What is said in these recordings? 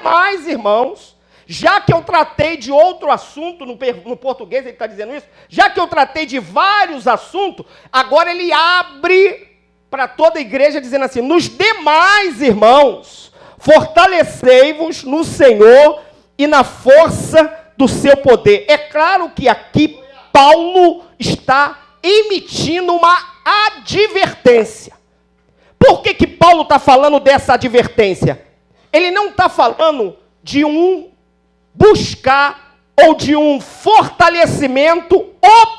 demais, irmãos. Já que eu tratei de outro assunto, no português ele está dizendo isso, já que eu tratei de vários assuntos, agora ele abre para toda a igreja dizendo assim, nos demais, irmãos, fortalecei-vos no Senhor e na força do seu poder. É claro que aqui Paulo está emitindo uma advertência. Por que Paulo está falando dessa advertência? Ele não está falando de um buscar ou de um fortalecimento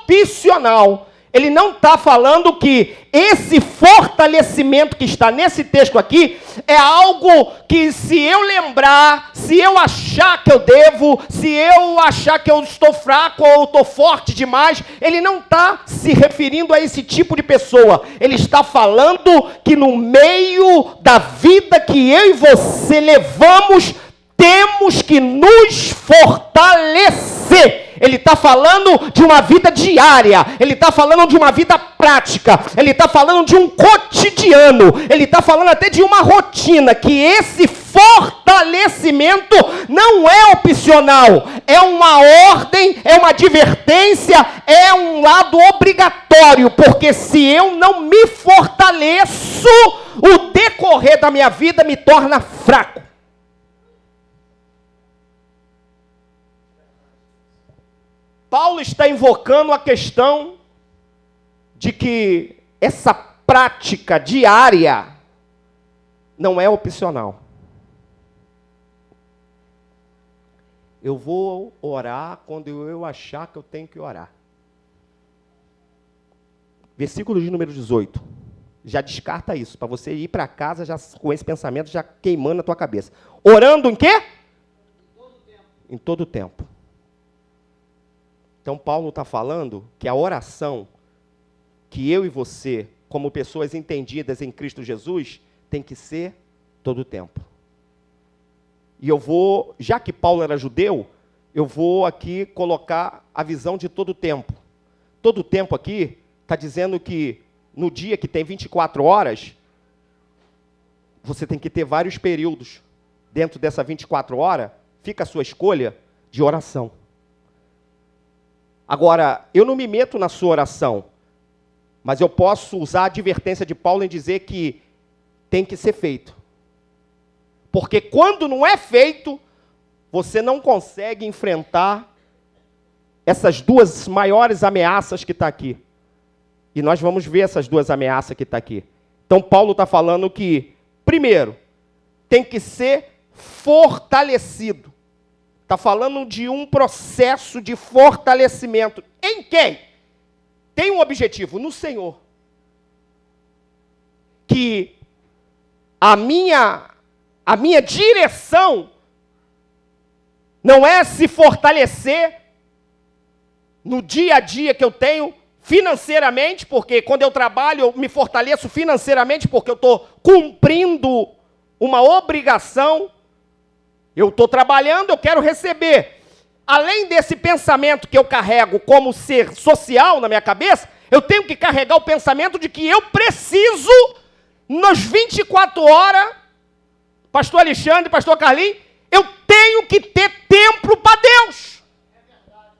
opcional. Ele não está falando que esse fortalecimento que está nesse texto aqui é algo que se eu lembrar, se eu achar que eu devo, se eu achar que eu estou fraco ou estou forte demais, ele não está se referindo a esse tipo de pessoa. Ele está falando que no meio da vida que eu e você levamos, temos que nos fortalecer. Ele está falando de uma vida diária, ele está falando de uma vida prática, ele está falando de um cotidiano, ele está falando até de uma rotina, que esse fortalecimento não é opcional, é uma ordem, é uma advertência, é um lado obrigatório, porque se eu não me fortaleço, o decorrer da minha vida me torna fraco. Paulo está invocando a questão de que essa prática diária não é opcional. Eu vou orar quando eu achar que eu tenho que orar. Versículo de número 18. Já descarta isso, para você ir para casa já com esse pensamento já queimando na tua cabeça. Orando em quê? Em todo tempo. Então, Paulo está falando que a oração que eu e você, como pessoas entendidas em Cristo Jesus, tem que ser todo o tempo. E eu vou, já que Paulo era judeu, eu vou aqui colocar a visão de todo o tempo. Todo o tempo aqui está dizendo que no dia que tem 24 horas, você tem que ter vários períodos. Dentro dessa 24 horas, fica a sua escolha de oração. Agora, eu não me meto na sua oração, mas eu posso usar a advertência de Paulo em dizer que tem que ser feito. Porque quando não é feito, você não consegue enfrentar essas duas maiores ameaças que estão aqui. E nós vamos ver essas duas ameaças que estão aqui. Então, Paulo está falando que, primeiro, tem que ser fortalecido. Está falando de um processo de fortalecimento. Em quem? Tem um objetivo, no Senhor. Que a minha direção não é se fortalecer no dia a dia que eu tenho financeiramente, porque quando eu trabalho eu me fortaleço financeiramente porque eu estou cumprindo uma obrigação. Eu estou trabalhando, eu quero receber. Além desse pensamento que eu carrego como ser social na minha cabeça, eu tenho que carregar o pensamento de que eu preciso, nas 24 horas, pastor Alexandre, pastor Carlinhos, eu tenho que ter tempo para Deus. É verdade.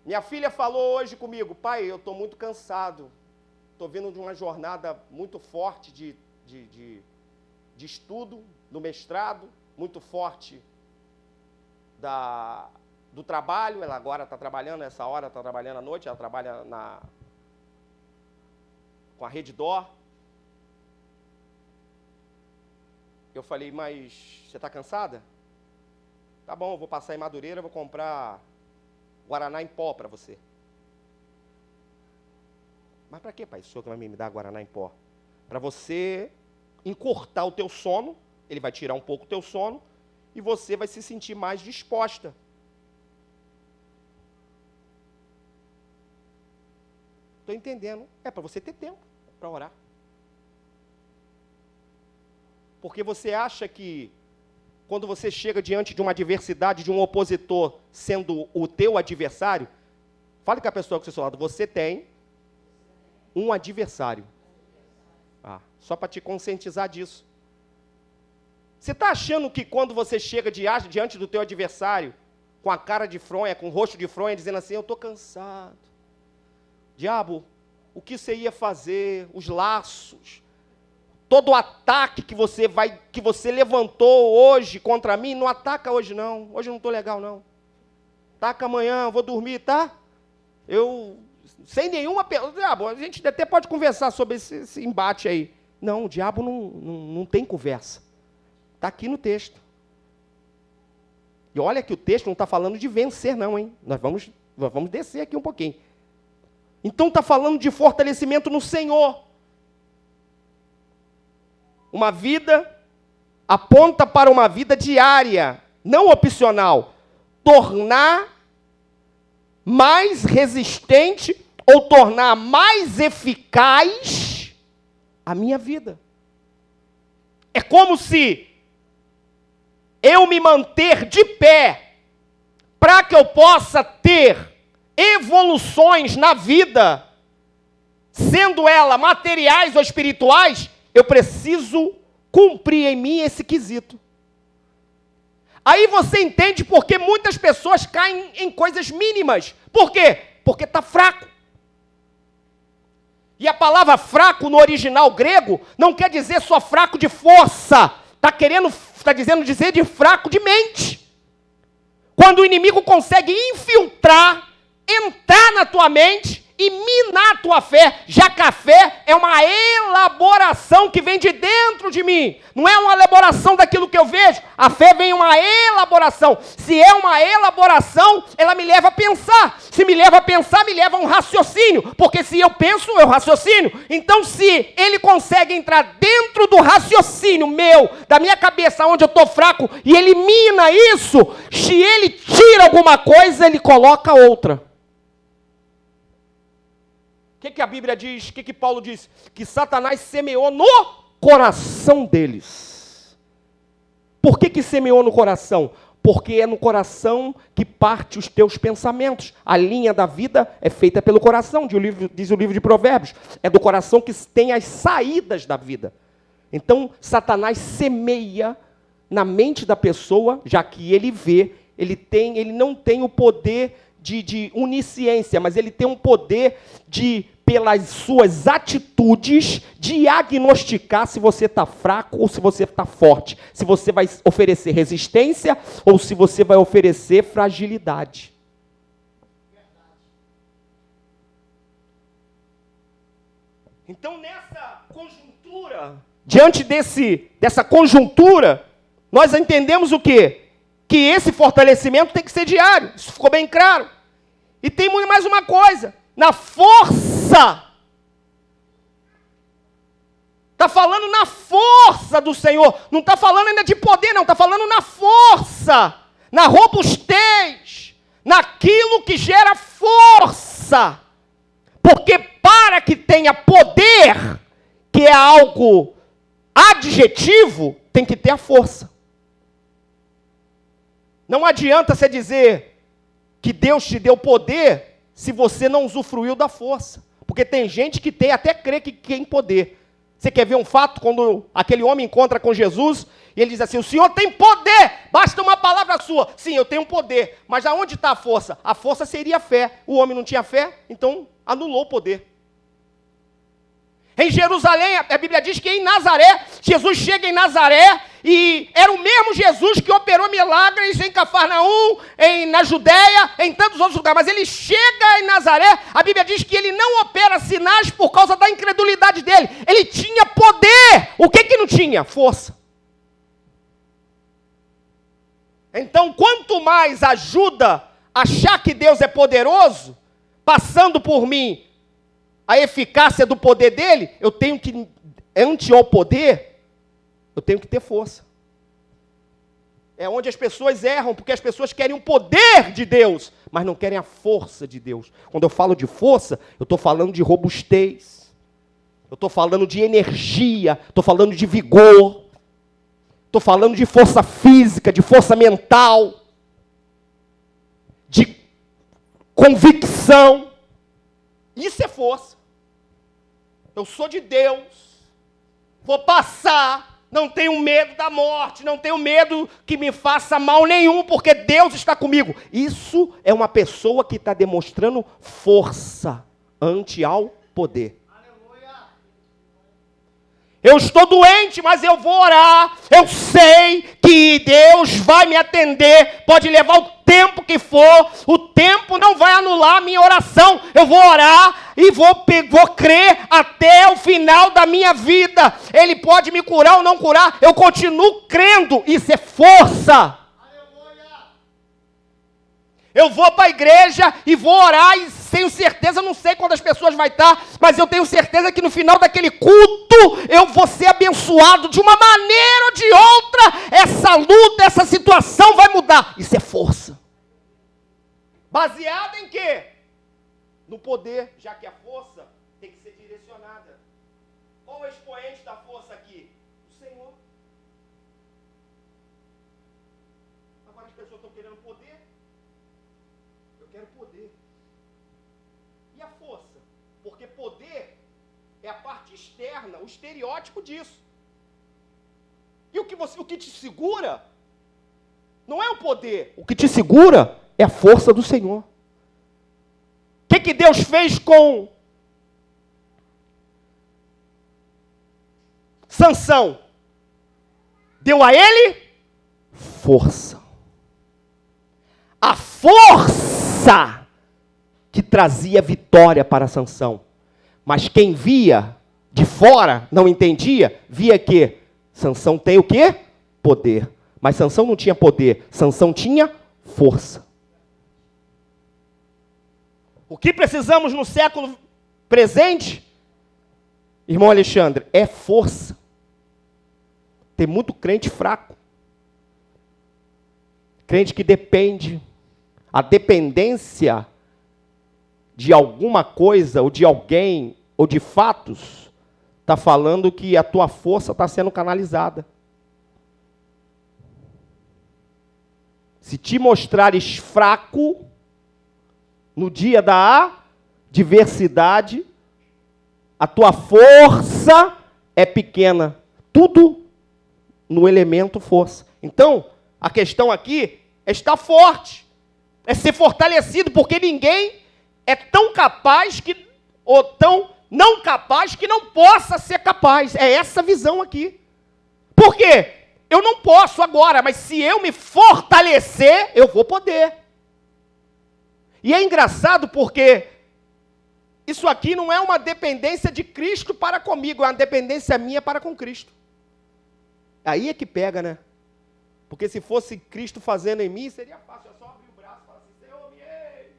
Minha filha falou hoje comigo, pai, eu estou muito cansado. Estou vindo de uma jornada muito forte de estudo, no mestrado, muito forte do trabalho. Ela agora está trabalhando, nessa hora está trabalhando à noite, ela trabalha com a Redditor. Eu falei, mas você está cansada? Tá bom, eu vou passar em Madureira, vou comprar Guaraná em pó para você. Mas para que, pai? O senhor que vai me dar Guaraná em pó? Para você encurtar o teu sono, ele vai tirar um pouco o teu sono, e você vai se sentir mais disposta. Estou entendendo. É para você ter tempo para orar. Porque você acha que, quando você chega diante de uma adversidade, de um opositor, sendo o teu adversário, fale com a pessoa que está ao seu lado, você tem um adversário. Só para te conscientizar disso. Você está achando que quando você chega diante do teu adversário, com a cara de fronha, com o rosto de fronha, dizendo assim, eu estou cansado. Diabo, o que você ia fazer? Os laços, todo o ataque que você levantou hoje contra mim, não ataca hoje não. Hoje eu não estou legal não. Ataca amanhã, eu vou dormir, tá? Sem nenhuma pergunta. Diabo, a gente até pode conversar sobre esse embate aí. Não, o diabo não tem conversa. Está aqui no texto. E olha que o texto não está falando de vencer não, hein? Nós vamos descer aqui um pouquinho. Então está falando de fortalecimento no Senhor. Uma vida aponta para uma vida diária, não opcional. Tornar mais resistente ou tornar mais eficaz a minha vida. É como se eu me manter de pé para que eu possa ter evoluções na vida, sendo ela materiais ou espirituais, eu preciso cumprir em mim esse quesito. Aí você entende por que muitas pessoas caem em coisas mínimas. Por quê? Porque está fraco. E a palavra fraco no original grego não quer dizer só fraco de força. Está dizendo dizer de fraco de mente. Quando o inimigo consegue infiltrar, entrar na tua mente e minar a tua fé, já que a fé é uma elaboração que vem de dentro de mim, não é uma elaboração daquilo que eu vejo, a fé vem uma elaboração. Se é uma elaboração, ela me leva a pensar, se me leva a pensar, me leva a um raciocínio, porque se eu penso, eu raciocínio. Então se ele consegue entrar dentro do raciocínio meu, da minha cabeça, onde eu estou fraco, e elimina isso, se ele tira alguma coisa, ele coloca outra. O que a Bíblia diz? O que Paulo diz? Que Satanás semeou no coração deles. Por que semeou no coração? Porque é no coração que parte os teus pensamentos. A linha da vida é feita pelo coração, diz o livro de Provérbios. É do coração que tem as saídas da vida. Então, Satanás semeia na mente da pessoa, já que ele vê, ele não tem o poder de onisciência, mas ele tem um poder de, pelas suas atitudes, diagnosticar se você está fraco ou se você está forte, se você vai oferecer resistência ou se você vai oferecer fragilidade. Então, nessa conjuntura, diante dessa conjuntura, nós entendemos o quê? Que esse fortalecimento tem que ser diário. Isso ficou bem claro. E tem mais uma coisa. Na força. Está falando na força do Senhor. Não está falando ainda de poder, não. Está falando na força. Na robustez. Naquilo que gera força. Porque para que tenha poder, que é algo adjetivo, tem que ter a força. Não adianta você dizer que Deus te deu poder se você não usufruiu da força. Porque tem gente que até crê que tem poder. Você quer ver um fato? Quando aquele homem encontra com Jesus, e ele diz assim, o Senhor tem poder, basta uma palavra sua. Sim, eu tenho poder, mas aonde está a força? A força seria a fé. O homem não tinha fé, então anulou o poder. Em Jerusalém, a Bíblia diz que em Nazaré, Jesus chega em Nazaré, e era o mesmo Jesus que operou milagres em Cafarnaum, na Judéia, em tantos outros lugares. Mas ele chega em Nazaré, a Bíblia diz que ele não opera sinais por causa da incredulidade dele. Ele tinha poder. O que não tinha? Força. Então, quanto mais ajuda a achar que Deus é poderoso, passando por mim, a eficácia do poder dele, eu tenho que, ante ao poder, eu tenho que ter força. É onde as pessoas erram, porque as pessoas querem o poder de Deus, mas não querem a força de Deus. Quando eu falo de força, eu estou falando de robustez, eu estou falando de energia, estou falando de vigor, estou falando de força física, de força mental, de convicção. Isso é força. Eu sou de Deus, vou passar, Não tenho medo da morte, não tenho medo que me faça mal nenhum, porque Deus está comigo. Isso é uma pessoa que está demonstrando força ante ao poder. Eu estou doente, mas eu vou orar. Eu sei que Deus vai me atender. Pode levar o tempo que for. O tempo não vai anular a minha oração. Eu vou orar e vou crer até o final da minha vida. Ele pode me curar ou não curar. Eu continuo crendo. Isso é força. Eu vou para a igreja e vou orar e tenho certeza, não sei quantas pessoas vai estar, mas eu tenho certeza que no final daquele culto eu vou ser abençoado de uma maneira ou de outra. Essa luta, essa situação vai mudar. Isso é força. Baseada em quê? No poder, já que a força tem que ser direcionada. Qual é o expoente da força aqui? O Senhor. Agora as pessoas estão querendo poder. Eu quero poder. E a força? Porque poder é a parte externa, o estereótipo disso. E o que te segura não é o poder. O que te segura é a força do Senhor. O que Deus fez com Sansão? Deu a ele força. A força que trazia vitória para Sansão. Mas quem via de fora, não entendia, via que Sansão tem o quê? Poder. Mas Sansão não tinha poder, Sansão tinha força. O que precisamos no século presente, irmão Alexandre, é força. Tem muito crente fraco. Crente que depende. A dependência de alguma coisa, ou de alguém, ou de fatos, está falando que a tua força está sendo canalizada. Se te mostrares fraco, no dia da adversidade, a tua força é pequena. Tudo no elemento força. Então, a questão aqui é estar forte, é ser fortalecido, porque ninguém é tão capaz que, ou tão não capaz que não possa ser capaz. É essa visão aqui. Por quê? Eu não posso agora, mas se eu me fortalecer, eu vou poder. E é engraçado porque isso aqui não é uma dependência de Cristo para comigo, é uma dependência minha para com Cristo. Aí é que pega, né? Porque se fosse Cristo fazendo em mim, seria fácil. É só abrir o braço e falar assim, Senhor, me enche.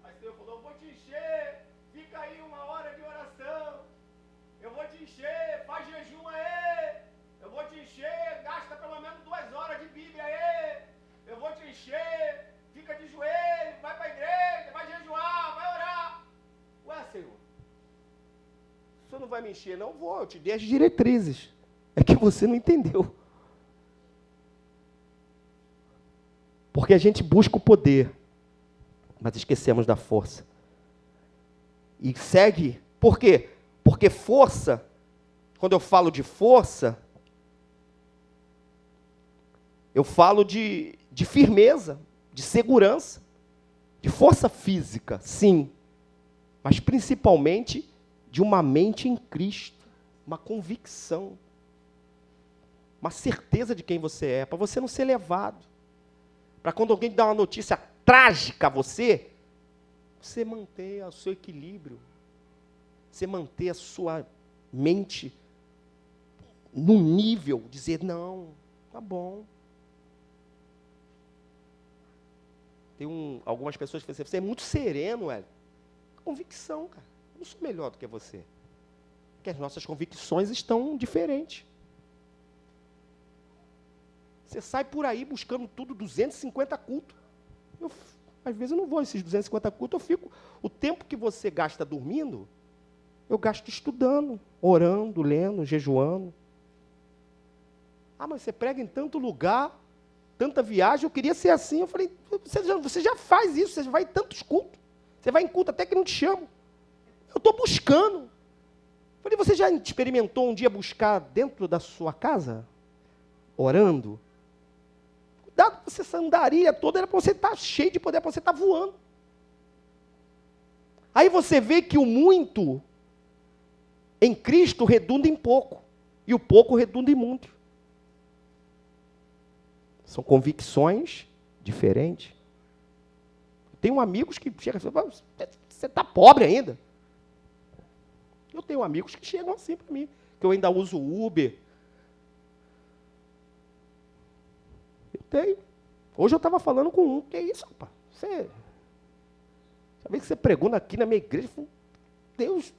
Aí o Senhor falou, eu vou te encher. Fica aí 1 hora de oração. Eu vou te encher. Faz jejum aí. Eu vou te encher. Gasta pelo menos 2 horas de Bíblia aí. Eu vou te encher. Fica de joelho. Vai para a igreja. Vai jejuar. Vai orar. Ué, Senhor. O Senhor não vai me encher? Não vou. Eu te dei as diretrizes. É que você não entendeu. Porque a gente busca o poder, mas esquecemos da força. E segue, por quê? Porque força, quando eu falo de força, eu falo de firmeza, de segurança, de força física, sim, mas principalmente de uma mente em Cristo, uma convicção, uma certeza de quem você é, para você não ser levado. Para quando alguém dá uma notícia trágica a você, você manter o seu equilíbrio, você manter a sua mente no nível, dizer, não, tá bom. Tem algumas pessoas que dizem, você é muito sereno, Hélio. Convicção, cara. Eu não sou melhor do que você. Porque as nossas convicções estão diferentes. Você sai por aí buscando tudo, 250 cultos. Às vezes eu não vou esses 250 cultos, eu fico... O tempo que você gasta dormindo, eu gasto estudando, orando, lendo, jejuando. Ah, mas você prega em tanto lugar, tanta viagem, eu queria ser assim. Eu falei, você já faz isso, você vai em tantos cultos. Você vai em culto até que não te chamam. Eu estou buscando. Falei, você já experimentou um dia buscar dentro da sua casa? Orando? Cuidado, você essa andarilha toda era para você estar cheio de poder, para você estar voando. Aí você vê que o muito em Cristo redunda em pouco, e o pouco redunda em muito. São convicções diferentes. Tenho amigos que chegam assim, você está pobre ainda? Eu tenho amigos que chegam assim para mim, que eu ainda uso Uber. Eu tenho. Hoje eu estava falando com um, que é isso, rapaz? Sabe que você pregou aqui na minha igreja? Deus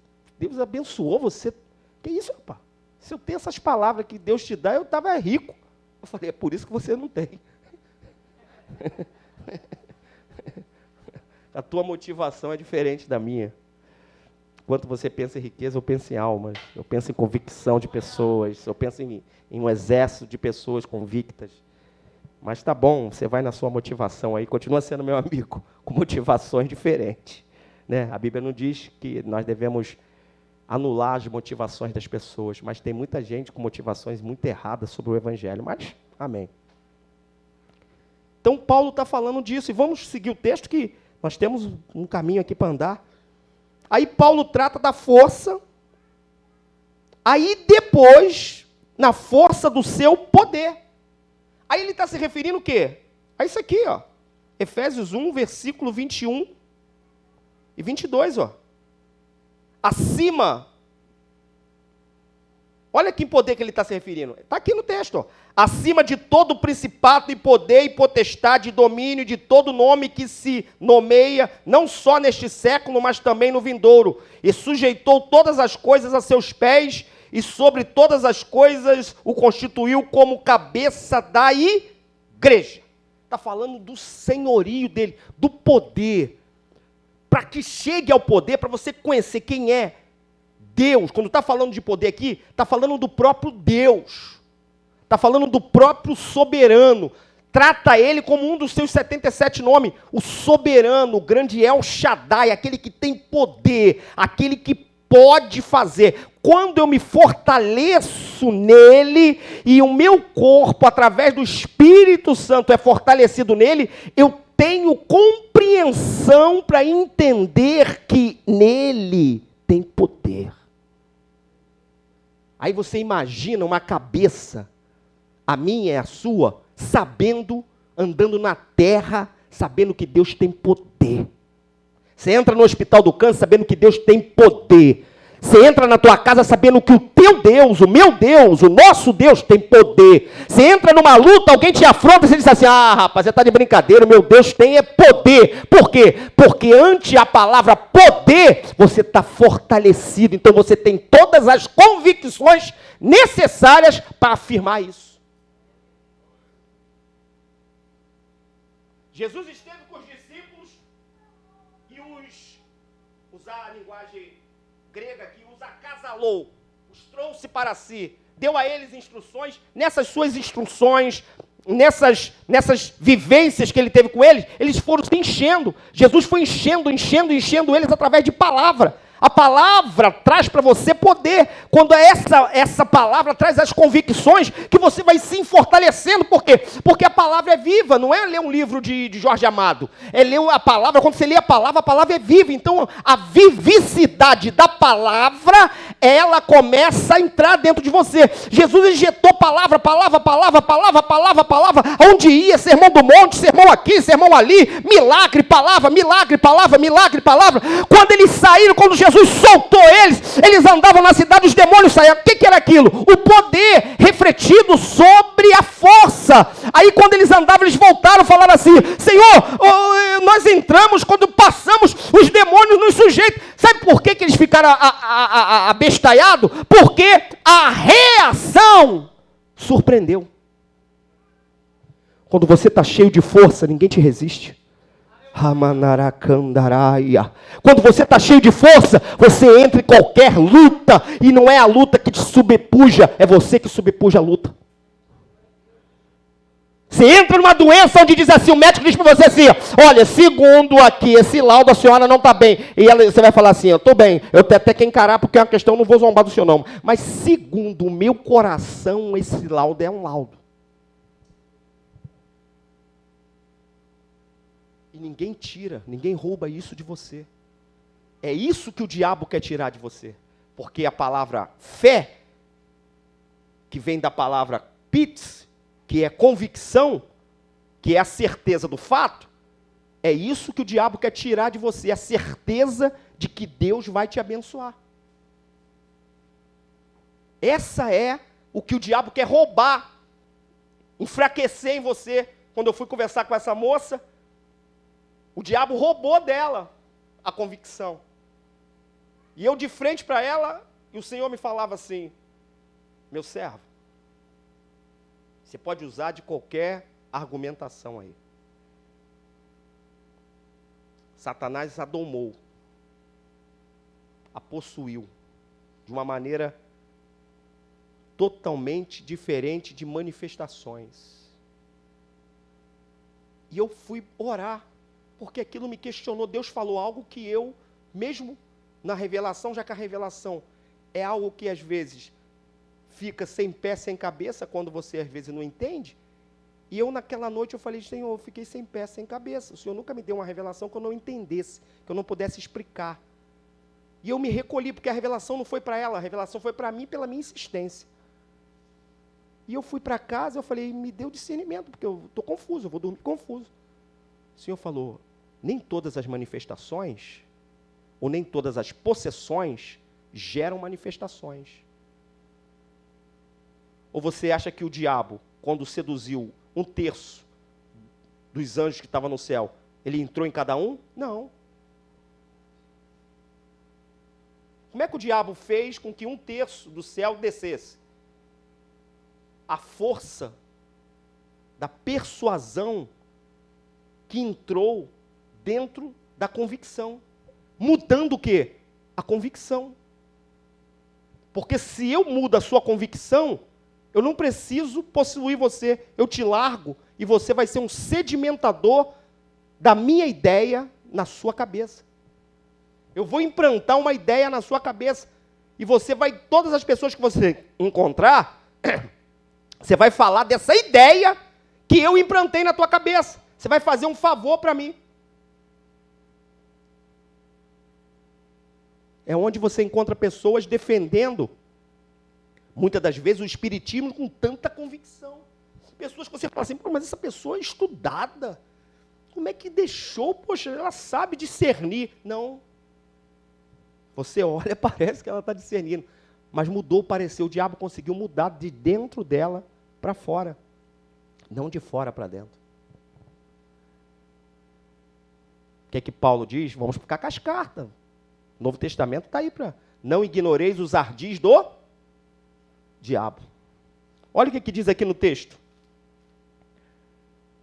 abençoou você. Que isso, rapaz? Se eu tenho essas palavras que Deus te dá, eu estava rico. Eu falei, é por isso que você não tem. A tua motivação é diferente da minha. Enquanto você pensa em riqueza, eu penso em almas. Eu penso em convicção de pessoas. Eu penso em um exército de pessoas convictas. Mas tá bom, você vai na sua motivação aí, continua sendo meu amigo, com motivações diferentes. Né? A Bíblia não diz que nós devemos anular as motivações das pessoas, mas tem muita gente com motivações muito erradas sobre o Evangelho. Mas, amém. Então, Paulo está falando disso, e vamos seguir o texto, que nós temos um caminho aqui para andar. Aí Paulo trata da força, aí depois, na força do seu poder. Aí ele está se referindo o quê? A isso aqui, ó. Efésios 1, versículo 21 e 22, ó. Acima. Olha que poder que ele está se referindo. Está aqui no texto, ó. Acima de todo principado e poder e potestade e domínio, de todo nome que se nomeia, não só neste século, mas também no vindouro. E sujeitou todas as coisas a seus pés, e sobre todas as coisas o constituiu como cabeça da igreja. Está falando do senhorio dele, do poder. Para que chegue ao poder, para você conhecer quem é Deus. Quando está falando de poder aqui, está falando do próprio Deus. Está falando do próprio soberano. Trata ele como um dos seus 77 nomes. O soberano, o grande El Shaddai, aquele que tem poder, aquele que pode fazer. Quando eu me fortaleço nele e o meu corpo, através do Espírito Santo, é fortalecido nele, eu tenho compreensão para entender que nele tem poder. Aí você imagina uma cabeça, a minha é a sua, sabendo, andando na terra, sabendo que Deus tem poder. Você entra no hospital do câncer sabendo que Deus tem poder. Você entra na tua casa sabendo que o teu Deus, o meu Deus, o nosso Deus tem poder. Você entra numa luta, alguém te afronta e você diz assim, rapaz, você está de brincadeira, o meu Deus tem poder. Por quê? Porque ante a palavra poder, você está fortalecido. Então você tem todas as convicções necessárias para afirmar isso. Jesus esteve com os discípulos e usar a linguagem grega aqui, os acasalou, os trouxe para si, deu a eles instruções. Nessas suas instruções, nessas vivências que ele teve com eles foram se enchendo. Jesus foi enchendo eles através de palavra. A palavra traz para você poder. Quando essa palavra traz as convicções, que você vai se fortalecendo. Por quê? Porque a palavra é viva. Não é ler um livro de Jorge Amado. É ler a palavra. Quando você lê a palavra é viva. Então, a vivicidade da palavra, ela começa a entrar dentro de você. Jesus injetou palavra. Onde ia, sermão do monte, sermão aqui, sermão ali. Milagre, palavra. Quando eles saíram, quando Jesus soltou eles andavam na cidade, os demônios saíam. O que era aquilo? O poder refletido sobre a força. Aí quando eles andavam, eles voltaram, falaram assim, Senhor, nós entramos, quando passamos, os demônios nos sujeitam. Sabe por que eles ficaram abestalhados? Porque a reação surpreendeu. Quando você está cheio de força, ninguém te resiste. Quando você está cheio de força, você entra em qualquer luta, e não é a luta que te subpuja, é você que subpuja a luta. Você entra numa doença onde diz assim, o médico diz para você assim, olha, segundo aqui, esse laudo, a senhora não está bem. E você vai falar assim, eu estou bem, eu tenho até que encarar, porque é uma questão, não vou zombar do seu nome. Mas segundo o meu coração, esse laudo é um laudo. E ninguém tira, ninguém rouba isso de você. É isso que o diabo quer tirar de você. Porque a palavra fé, que vem da palavra pits, que é convicção, que é a certeza do fato, é isso que o diabo quer tirar de você, a certeza de que Deus vai te abençoar. Essa é o que o diabo quer roubar, enfraquecer em você. Quando eu fui conversar com essa moça, o diabo roubou dela a convicção. E eu de frente para ela, e o Senhor me falava assim, meu servo, você pode usar de qualquer argumentação aí. Satanás a domou, a possuiu, de uma maneira totalmente diferente de manifestações. E eu fui orar, porque aquilo me questionou. Deus falou algo que eu, mesmo na revelação, já que a revelação é algo que às vezes fica sem pé, sem cabeça, quando você às vezes não entende. E eu naquela noite eu falei, Senhor, eu fiquei sem pé, sem cabeça. O Senhor nunca me deu uma revelação que eu não entendesse, que eu não pudesse explicar. E eu me recolhi, porque a revelação não foi para ela, a revelação foi para mim pela minha insistência. E eu fui para casa, eu falei, me deu discernimento, porque eu estou confuso, eu vou dormir confuso. O Senhor falou, nem todas as manifestações, ou nem todas as possessões, geram manifestações. Ou você acha que o diabo, quando seduziu 1/3 dos anjos que estavam no céu, ele entrou em cada um? Não. Como é que o diabo fez com que 1/3 do céu descesse? A força da persuasão que entrou dentro da convicção. Mudando o quê? A convicção. Porque se eu mudo a sua convicção, eu não preciso possuir você, eu te largo e você vai ser um sedimentador da minha ideia na sua cabeça. Eu vou implantar uma ideia na sua cabeça e você vai, todas as pessoas que você encontrar, você vai falar dessa ideia que eu implantei na tua cabeça. Você vai fazer um favor para mim. É onde você encontra pessoas defendendo, muitas das vezes, o espiritismo com tanta convicção. Pessoas que você fala assim, pô, mas essa pessoa é estudada. Como é que deixou? Poxa, ela sabe discernir. Não. Você olha, parece que ela está discernindo. Mas mudou o parecer. O diabo conseguiu mudar de dentro dela para fora. Não de fora para dentro. O que é que Paulo diz? Vamos ficar com as cartas. O Novo Testamento está aí para... Não ignoreis os ardis do diabo. Olha o que diz aqui no texto.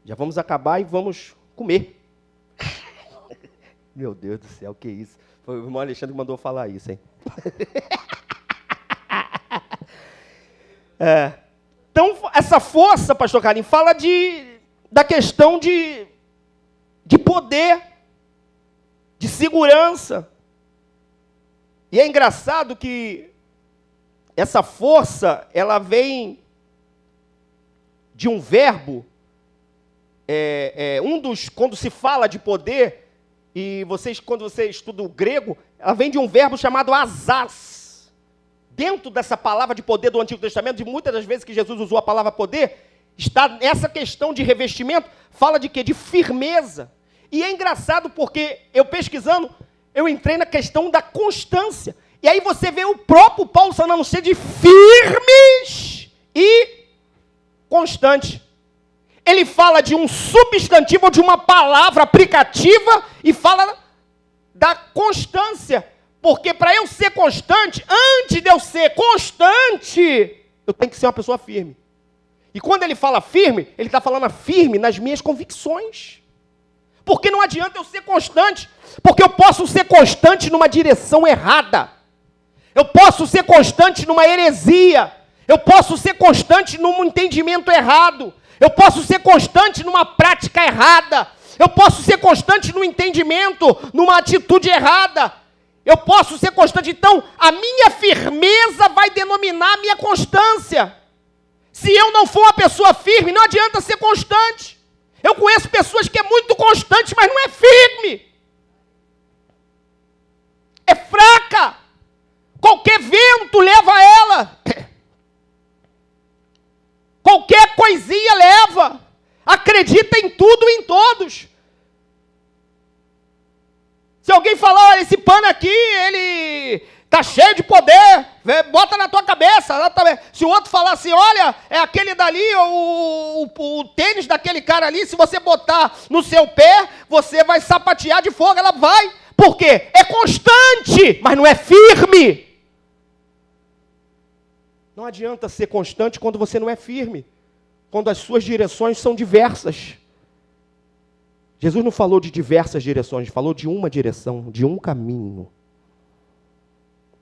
Já vamos acabar e vamos comer. Meu Deus do céu, que isso? Foi o irmão Alexandre que mandou falar isso, hein? Então, essa força, pastor Carlinhos, fala da questão de poder, de segurança. E é engraçado que essa força, ela vem de um verbo, quando se fala de poder, e quando você estuda o grego, ela vem de um verbo chamado asas. Dentro dessa palavra de poder do Antigo Testamento, de muitas das vezes que Jesus usou a palavra poder, está essa questão de revestimento, fala de quê? De firmeza. E é engraçado porque, eu pesquisando, eu entrei na questão da constância. E aí você vê o próprio Paulo falando ser de firmes e constantes. Ele fala de um substantivo ou de uma palavra aplicativa e fala da constância. Porque para eu ser constante, antes de eu ser constante, eu tenho que ser uma pessoa firme. E quando ele fala firme, ele está falando firme nas minhas convicções. Porque não adianta eu ser constante, porque eu posso ser constante numa direção errada. Eu posso ser constante numa heresia. Eu posso ser constante num entendimento errado. Eu posso ser constante numa prática errada. Eu posso ser constante no entendimento, numa atitude errada. Eu posso ser constante. Então, a minha firmeza vai denominar a minha constância. Se eu não for uma pessoa firme, não adianta ser constante. Eu conheço pessoas que é muito constante, mas não é firme. É fraca. Qualquer vento leva ela. Qualquer coisinha leva. Acredita em tudo e em todos. Se alguém falar, olha, esse pano aqui, ele está cheio de poder, bota na tua cabeça. Se o outro falar assim, olha, é aquele dali, o tênis daquele cara ali, se você botar no seu pé, você vai sapatear de fogo, ela vai. Por quê? É constante, mas não é firme. Não adianta ser constante quando você não é firme, quando as suas direções são diversas. Jesus não falou de diversas direções, falou de uma direção, de um caminho.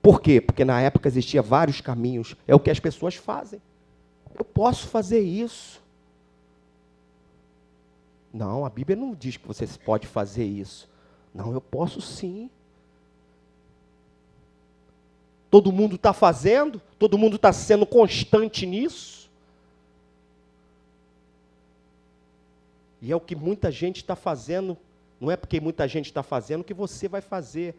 Por quê? Porque na época existia vários caminhos. É o que as pessoas fazem. Eu posso fazer isso. Não, a Bíblia não diz que você pode fazer isso. Não, eu posso sim. Todo mundo está fazendo? Todo mundo está sendo constante nisso? E é o que muita gente está fazendo. Não é porque muita gente está fazendo que você vai fazer.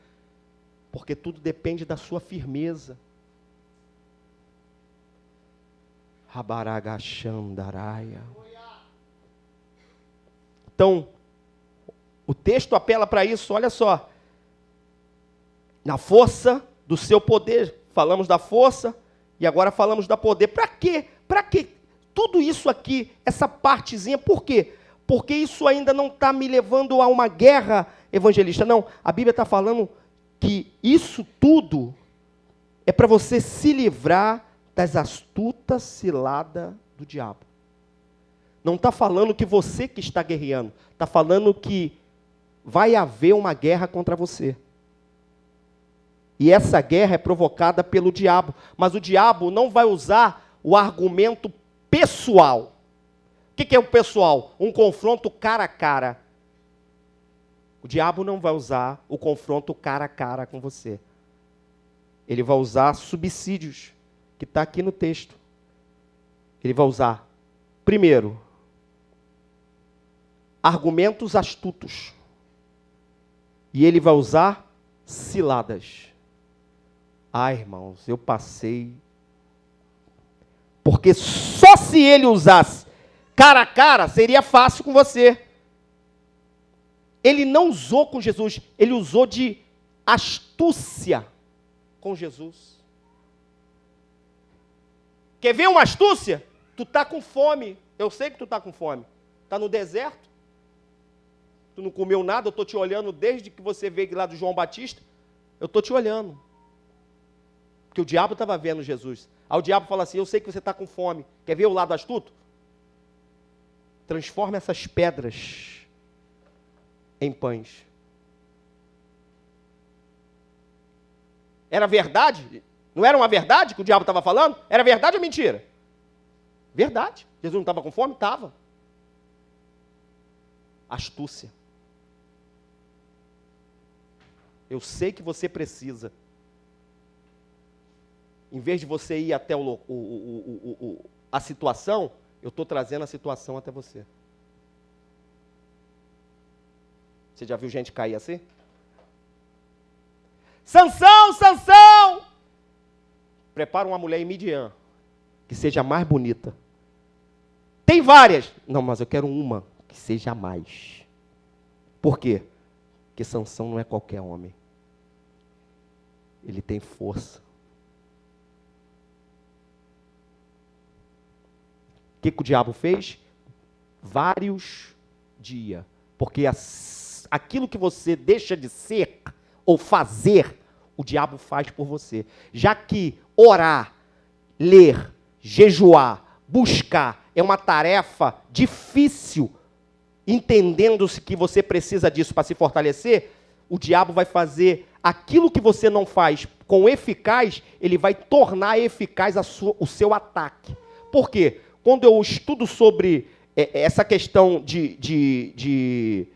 Porque tudo depende da sua firmeza. Rabaragachandaraia. Então, o texto apela para isso, olha só. Na força do seu poder. Falamos da força e agora falamos da poder. Para quê? Para quê? Tudo isso aqui, essa partezinha, por quê? Porque isso ainda não está me levando a uma guerra evangelista. Não, a Bíblia está falando que isso tudo é para você se livrar das astutas ciladas do diabo. Não está falando que você que está guerreando. Está falando que vai haver uma guerra contra você. E essa guerra é provocada pelo diabo. Mas o diabo não vai usar o argumento pessoal. O que é o pessoal? Um confronto cara a cara. O diabo não vai usar o confronto cara a cara com você. Ele vai usar subsídios, que está aqui no texto. Ele vai usar, primeiro, argumentos astutos. E ele vai usar ciladas. Irmãos, eu passei. Porque só se ele usasse cara a cara, seria fácil com você. Ele não usou com Jesus, ele usou de astúcia com Jesus. Quer ver uma astúcia? Tu está com fome, eu sei que tu está com fome. Está no deserto, tu não comeu nada, eu estou te olhando desde que você veio lá do João Batista, eu estou te olhando. Porque o diabo estava vendo Jesus. Aí o diabo fala assim, eu sei que você está com fome, quer ver o lado astuto? Transforma essas pedras em pães. Era verdade? Não era uma verdade que o diabo estava falando? Era verdade ou mentira? Verdade. Jesus não estava com fome? Estava. Astúcia. Eu sei que você precisa. Em vez de você ir até a situação, eu estou trazendo a situação até você. Você já viu gente cair assim? Sansão, Sansão! Prepara uma mulher em Midian, que seja mais bonita. Tem várias. Não, mas eu quero uma que seja mais. Por quê? Porque Sansão não é qualquer homem. Ele tem força. O que o diabo fez? Vários dias. Porque aquilo que você deixa de ser ou fazer, o diabo faz por você. Já que orar, ler, jejuar, buscar é uma tarefa difícil, entendendo-se que você precisa disso para se fortalecer, o diabo vai fazer aquilo que você não faz com eficaz, ele vai tornar eficaz o seu ataque. Por quê? Quando eu estudo sobre essa questão de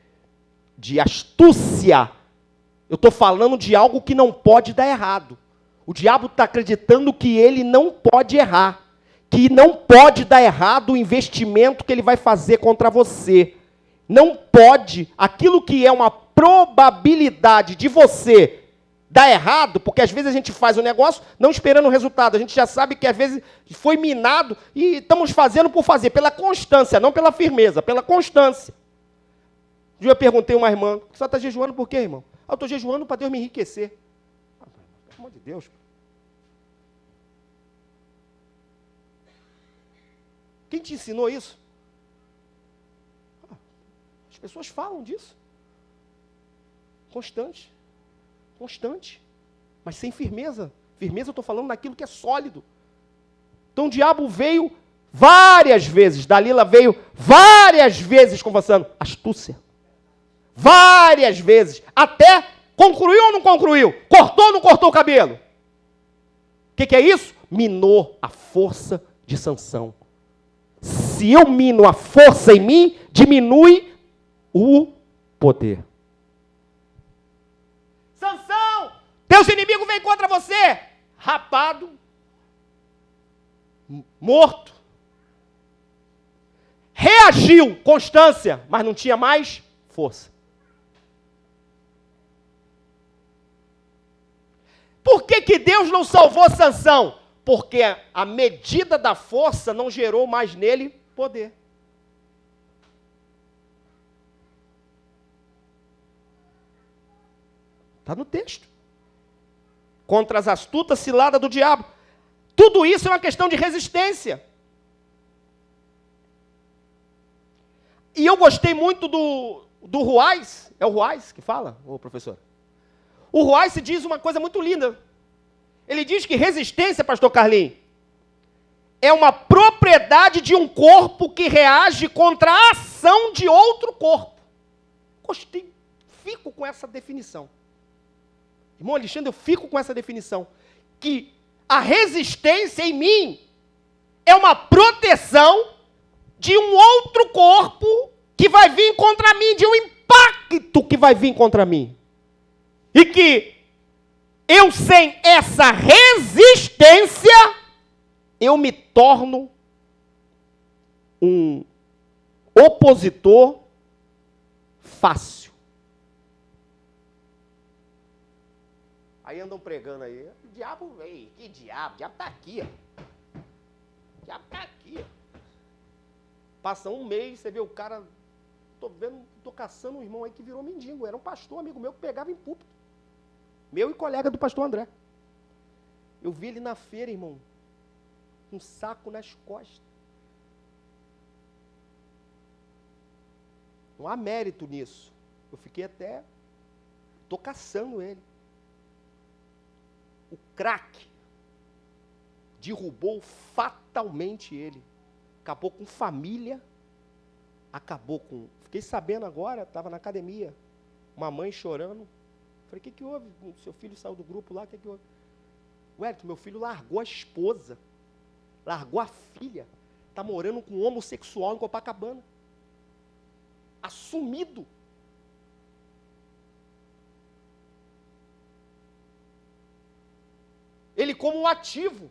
astúcia, eu estou falando de algo que não pode dar errado. O diabo está acreditando que ele não pode errar, que não pode dar errado o investimento que ele vai fazer contra você. Não pode, aquilo que é uma probabilidade de você dar errado, porque às vezes a gente faz o negócio não esperando o resultado, a gente já sabe que às vezes foi minado e estamos fazendo por fazer, pela constância, não pela firmeza, pela constância. Um dia eu perguntei a uma irmã, você está jejuando por quê, irmão? Eu estou jejuando para Deus me enriquecer. Pelo amor de Deus. Quem te ensinou isso? As pessoas falam disso. Constante. Constante. Mas sem firmeza. Firmeza eu estou falando naquilo que é sólido. Então o diabo veio várias vezes. Dalila veio várias vezes conversando. Astúcia. Várias vezes. Até concluiu ou não concluiu? Cortou ou não cortou o cabelo? O que é isso? Minou a força de Sansão. Se eu mino a força em mim, diminui o poder. Sansão, teus inimigos vêm contra você. Rapado, morto. Reagiu, constância, mas não tinha mais força. Por que Deus não salvou Sansão? Porque a medida da força não gerou mais nele poder. Está no texto. Contra as astutas ciladas do diabo. Tudo isso é uma questão de resistência. E eu gostei muito do Ruais. É o Ruais que fala, ô professor? O Ruais diz uma coisa muito linda. Ele diz que resistência, pastor Carlinhos, é uma propriedade de um corpo que reage contra a ação de outro corpo. Gostei, fico com essa definição. Irmão Alexandre, eu fico com essa definição. Que a resistência em mim é uma proteção de um outro corpo que vai vir contra mim, de um impacto que vai vir contra mim. E que eu, sem essa resistência, eu me torno um opositor fácil. Aí andam pregando aí, o diabo veio, que diabo? O diabo está aqui, ó. O diabo está aqui, ó. Passa um mês, você vê o cara, tô caçando um irmão aí que virou mendigo, era um pastor amigo meu que pegava em púlpito. Meu e colega do pastor André. Eu vi ele na feira, irmão, um saco nas costas. Não há mérito nisso. Eu fiquei até, tô caçando ele. O crack derrubou fatalmente ele. Acabou com família, acabou com... Fiquei sabendo agora, estava na academia, uma mãe chorando. Falei, o que houve? Seu filho saiu do grupo lá, o que houve? Wellington, meu filho largou a esposa, largou a filha, está morando com um homossexual em Copacabana. Assumido. Ele como um ativo.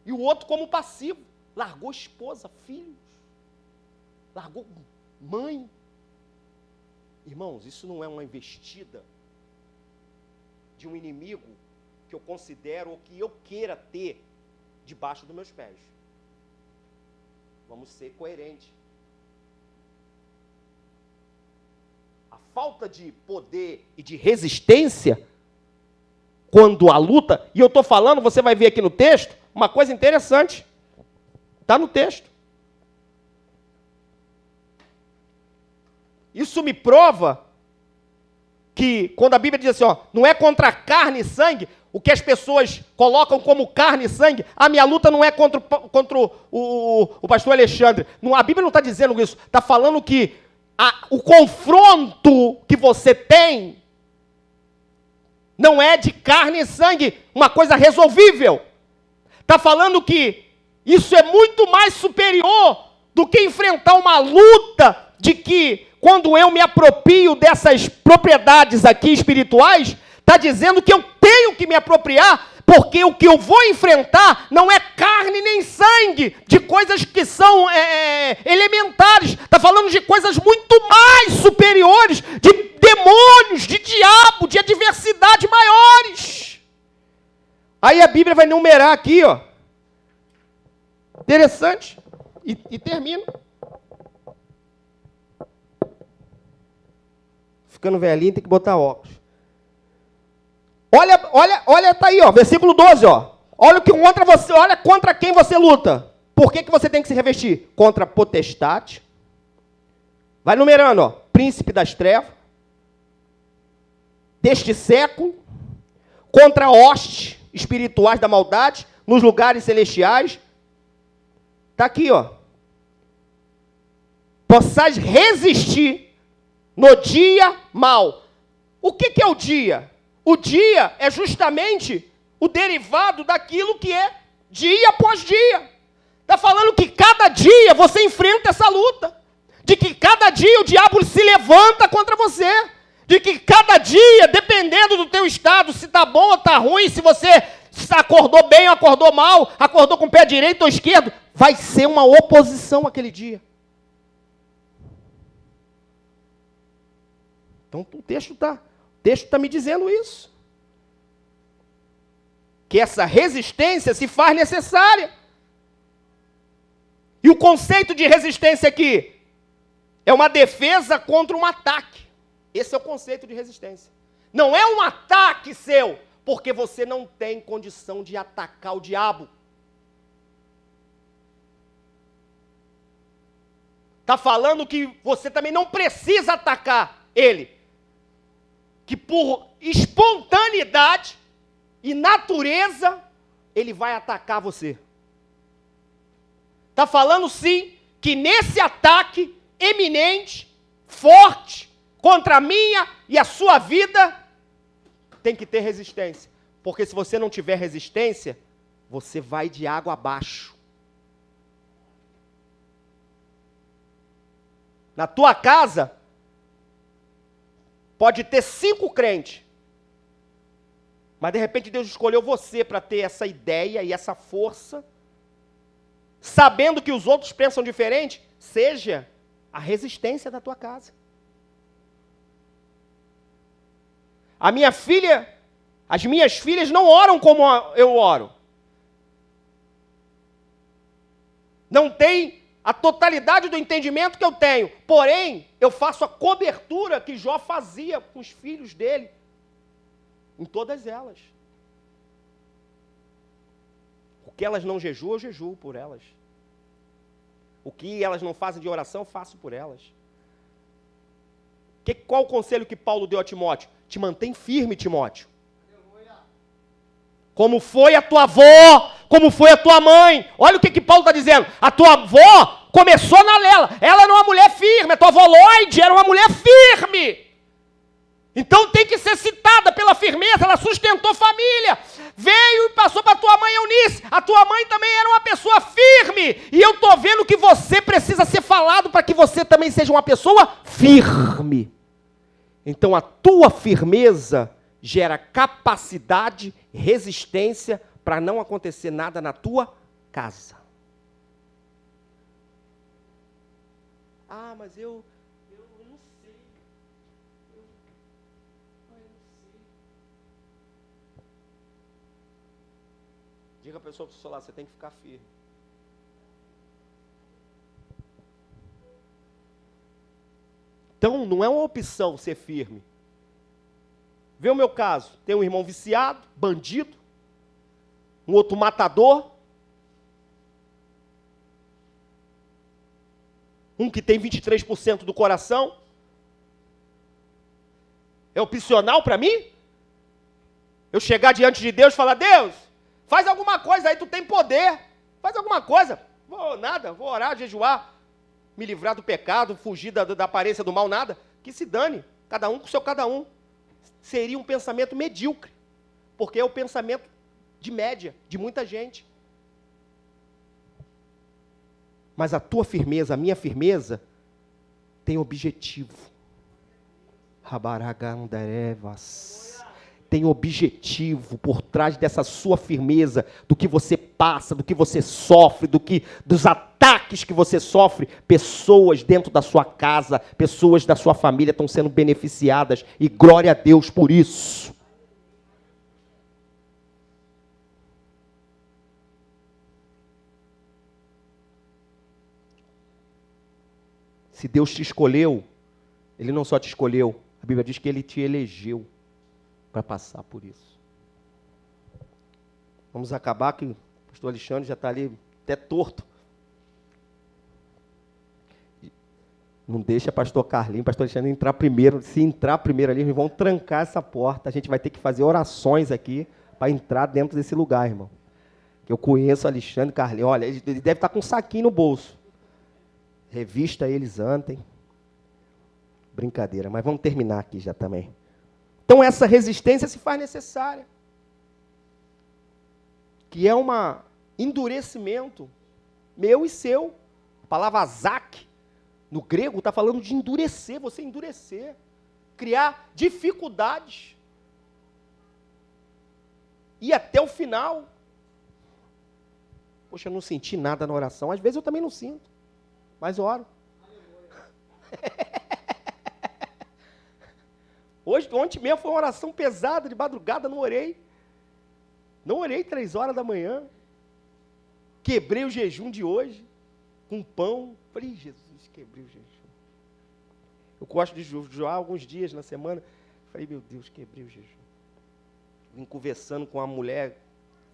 E o outro como passivo. Largou esposa, filhos. Largou mãe. Irmãos, isso não é uma investida de um inimigo que eu considero ou que eu queira ter debaixo dos meus pés. Vamos ser coerentes. A falta de poder e de resistência, quando a luta, e eu estou falando, você vai ver aqui no texto, uma coisa interessante. Está no texto. Isso me prova que, quando a Bíblia diz assim, ó, não é contra carne e sangue, o que as pessoas colocam como carne e sangue, a minha luta não é contra o pastor Alexandre. Não, a Bíblia não está dizendo isso. Está falando que o confronto que você tem não é de carne e sangue, uma coisa resolvível. Está falando que isso é muito mais superior do que enfrentar uma luta de que, quando eu me aproprio dessas propriedades aqui espirituais, está dizendo que eu tenho que me apropriar, porque o que eu vou enfrentar não é carne nem sangue, de coisas que são elementares. Está falando de coisas muito mais superiores, de demônios, de diabo, de adversidade maiores. Aí a Bíblia vai enumerar aqui, ó. Interessante. E termino. Ficando velhinho, tem que botar óculos. Olha, tá aí, ó, versículo 12, ó. Olha contra quem você luta. Por que você tem que se revestir? Contra a potestade. Vai numerando, ó. Príncipe das trevas. Deste século. Contra hostes espirituais da maldade. Nos lugares celestiais. Está aqui, ó. Possais resistir no dia mau. O que é o dia? O dia é justamente o derivado daquilo que é dia após dia. Está falando que cada dia você enfrenta essa luta. De que cada dia o diabo se levanta contra você. De que cada dia, dependendo do teu estado, se está bom ou está ruim, se você acordou bem ou acordou mal, acordou com o pé direito ou esquerdo, vai ser uma oposição aquele dia. Então o texto está me dizendo isso. Que essa resistência se faz necessária. E o conceito de resistência aqui é uma defesa contra um ataque. Esse é o conceito de resistência. Não é um ataque seu, porque você não tem condição de atacar o diabo. Está falando que você também não precisa atacar ele. Que por espontaneidade e natureza, ele vai atacar você. Está falando sim, que nesse ataque eminente, forte, contra a minha e a sua vida, tem que ter resistência. Porque se você não tiver resistência, você vai de água abaixo. Na tua casa, pode ter 5 crentes. Mas de repente Deus escolheu você para ter essa ideia e essa força, sabendo que os outros pensam diferente, seja a resistência da tua casa. As minhas filhas não oram como eu oro. Não tem a totalidade do entendimento que eu tenho. Porém, eu faço a cobertura que Jó fazia com os filhos dele. Em todas elas. O que elas não jejuam, eu jejuo por elas. O que elas não fazem de oração, eu faço por elas. Qual o conselho que Paulo deu a Timóteo? Te mantém firme, Timóteo. Como foi a tua avó, como foi a tua mãe. Olha o que Paulo está dizendo. A tua avó começou na lela. Ela era uma mulher firme. A tua avó Lloyd era uma mulher firme. Então tem que ser citada pela firmeza. Ela sustentou família. Veio e passou para a tua mãe Eunice. A tua mãe também era uma pessoa firme. E eu estou vendo que você precisa ser falado para que você também seja uma pessoa firme. Então a tua firmeza gera capacidade, resistência para não acontecer nada na tua casa. Ah, mas eu não sei. Eu não sei. Diga a pessoa para o seu lado, você tem que ficar firme. Então, não é uma opção ser firme. Vê o meu caso. Tem um irmão viciado, bandido. Um outro matador. Um que tem 23% do coração. É opcional para mim? Eu chegar diante de Deus e falar, Deus, faz alguma coisa aí, tu tem poder. Faz alguma coisa. Vou orar, jejuar. Me livrar do pecado, fugir da aparência do mal, nada. Que se dane. Cada um com o seu cada um. Seria um pensamento medíocre. Porque é o pensamento de média, de muita gente. Mas a tua firmeza, a minha firmeza, tem objetivo. Rabaragandarevas. Tem objetivo por trás dessa sua firmeza, do que você passa, do que você sofre, dos ataques que você sofre. Pessoas dentro da sua casa, pessoas da sua família estão sendo beneficiadas, e glória a Deus por isso. Se Deus te escolheu, Ele não só te escolheu, a Bíblia diz que Ele te elegeu para passar por isso. Vamos acabar, que o pastor Alexandre já está ali até torto. Não deixa pastor Carlinhos, pastor Alexandre entrar primeiro. Se entrar primeiro ali, eles vão trancar essa porta. A gente vai ter que fazer orações aqui para entrar dentro desse lugar, irmão. Eu conheço o Alexandre Carlinhos. Olha, ele deve estar com um saquinho no bolso. Revista eles ontem. Brincadeira, mas vamos terminar aqui já também. Então essa resistência se faz necessária. Que é um endurecimento meu e seu. A palavra azak, no grego, está falando de endurecer, você endurecer. Criar dificuldades. E até o final. Poxa, eu não senti nada na oração. Às vezes eu também não sinto. Mas oro. Ontem mesmo foi uma oração pesada, de madrugada, não orei. Não orei 3 horas da manhã. Quebrei o jejum de hoje, com pão. Falei, Jesus, quebrei o jejum. Eu gosto de jejuar alguns dias na semana. Falei, meu Deus, quebrei o jejum. Vim conversando com a mulher,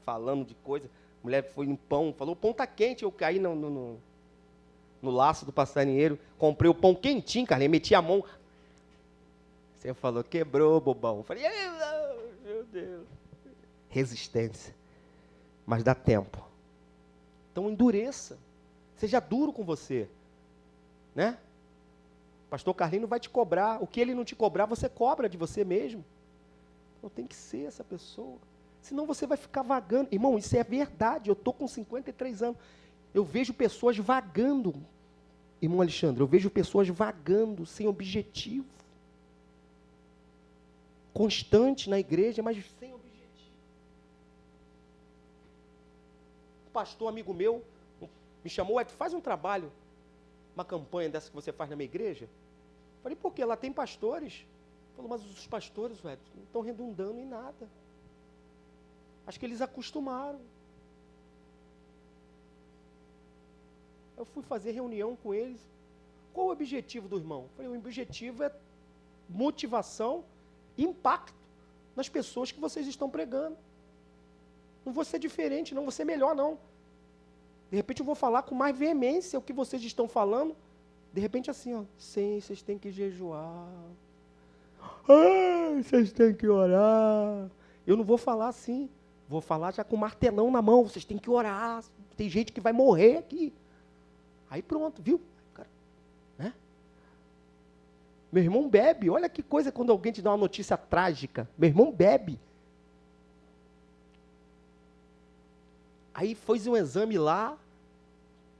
falando de coisa. A mulher foi em pão, falou, o pão está quente. Eu caí no laço do passarinheiro, comprei o pão quentinho, cara, meti a mão. Você falou, quebrou, bobão. Eu falei, meu Deus. Resistência. Mas dá tempo. Então endureça. Seja duro com você. Né? Pastor Carlinhos não vai te cobrar. O que ele não te cobrar, você cobra de você mesmo. Então tem que ser essa pessoa. Senão você vai ficar vagando. Irmão, isso é verdade. Eu estou com 53 anos. Eu vejo pessoas vagando. Irmão Alexandre, eu vejo pessoas vagando, sem objetivo. Constante na igreja, mas sem objetivo. Um pastor amigo meu me chamou, faz um trabalho, uma campanha dessa que você faz na minha igreja. Falei, por quê? Lá tem pastores. Falou, mas os pastores, velho, não estão redundando em nada. Acho que eles acostumaram. Eu fui fazer reunião com eles. Qual o objetivo do irmão? Falei, o objetivo é motivação e impacto nas pessoas que vocês estão pregando. Não vou ser diferente, não vou ser melhor, não. De repente eu vou falar com mais veemência o que vocês estão falando. De repente assim, ó, sim, vocês têm que jejuar. Vocês têm que orar. Eu não vou falar assim. Vou falar já com martelão na mão. Vocês têm que orar. Tem gente que vai morrer aqui. Aí pronto, viu? Cara, né? Meu irmão bebe. Olha que coisa quando alguém te dá uma notícia trágica. Meu irmão bebe. Aí fez um exame lá,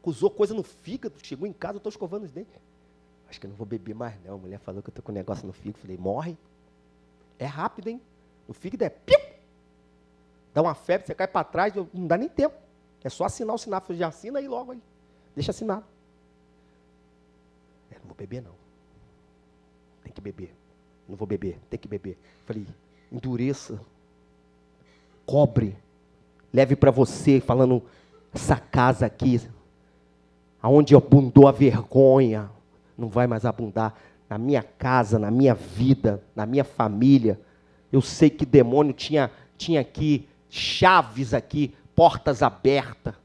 usou coisa no fígado, chegou em casa, eu estou escovando os dentes. Acho que eu não vou beber mais não. A mulher falou que eu estou com um negócio no fígado. Falei, morre. É rápido, hein? O fígado é piu! Dá uma febre, você cai para trás, não dá nem tempo. É só assinar o sinal. Você já assina aí logo aí. Deixa assinado. Não vou beber, não. Tem que beber. Não vou beber, tem que beber. Falei, endureça. Cobre. Leve para você, falando, essa casa aqui, aonde abundou a vergonha, não vai mais abundar. Na minha casa, na minha vida, na minha família. Eu sei que demônio tinha aqui, chaves aqui, portas abertas.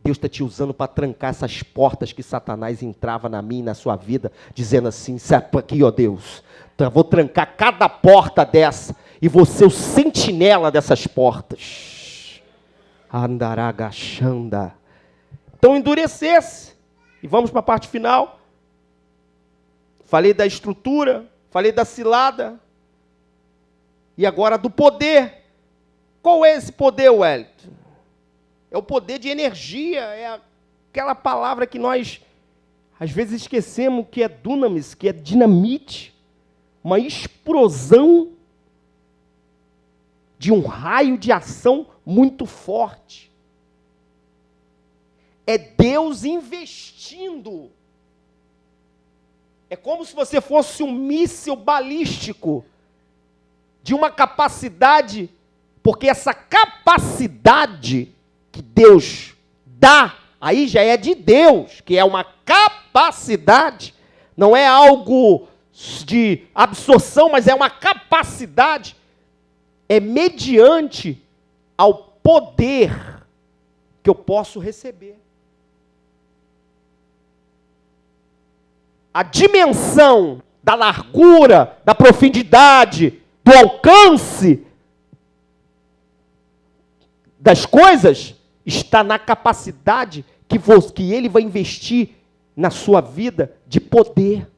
Deus está te usando para trancar essas portas que Satanás entrava na minha e na sua vida, dizendo assim, sabe aqui, ó Deus, então eu vou trancar cada porta dessa, e vou ser o sentinela dessas portas. Andaragachanda. Então endurecesse. E vamos para a parte final. Falei da estrutura, falei da cilada, e agora do poder. Qual é esse poder, Wellington? É o poder de energia, aquela palavra que nós, às vezes, esquecemos, que é dunamis, que é dinamite, uma explosão de um raio de ação muito forte. É Deus investindo. É como se você fosse um míssil balístico de uma capacidade, porque essa capacidade que Deus dá, aí já é de Deus, que é uma capacidade, não é algo de absorção, mas é uma capacidade, é mediante ao poder que eu posso receber. A dimensão da largura, da profundidade, do alcance das coisas está na capacidade que ele vai investir na sua vida de poder.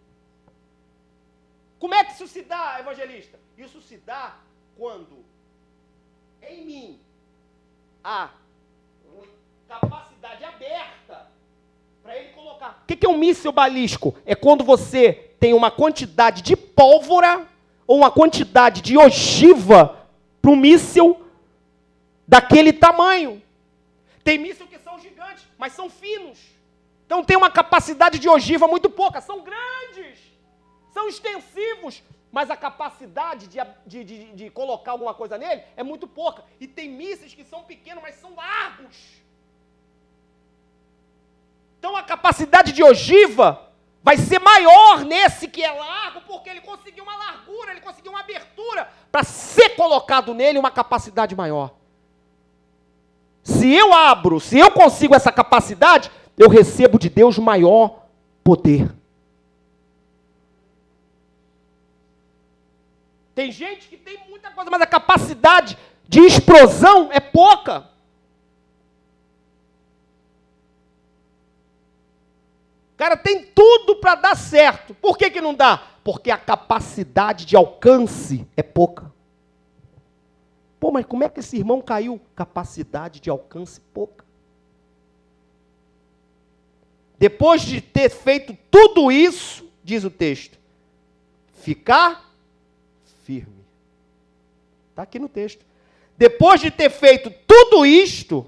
Como é que isso se dá, evangelista? Isso se dá quando em mim há capacidade aberta para ele colocar. O que é um míssil balístico? É quando você tem uma quantidade de pólvora ou uma quantidade de ogiva para um míssil daquele tamanho. Tem míssil que são gigantes, mas são finos. Então tem uma capacidade de ogiva muito pouca. São grandes, são extensivos, mas a capacidade de colocar alguma coisa nele é muito pouca. E tem mísseis que são pequenos, mas são largos. Então a capacidade de ogiva vai ser maior nesse que é largo, porque ele conseguiu uma largura, ele conseguiu uma abertura para ser colocado nele uma capacidade maior. Se eu abro, se eu consigo essa capacidade, eu recebo de Deus maior poder. Tem gente que tem muita coisa, mas a capacidade de explosão é pouca. O cara tem tudo para dar certo. Por que não dá? Porque a capacidade de alcance é pouca. Pô, mas como é que esse irmão caiu? Capacidade de alcance pouca. Depois de ter feito tudo isso, diz o texto, ficar firme. Está aqui no texto. Depois de ter feito tudo isto,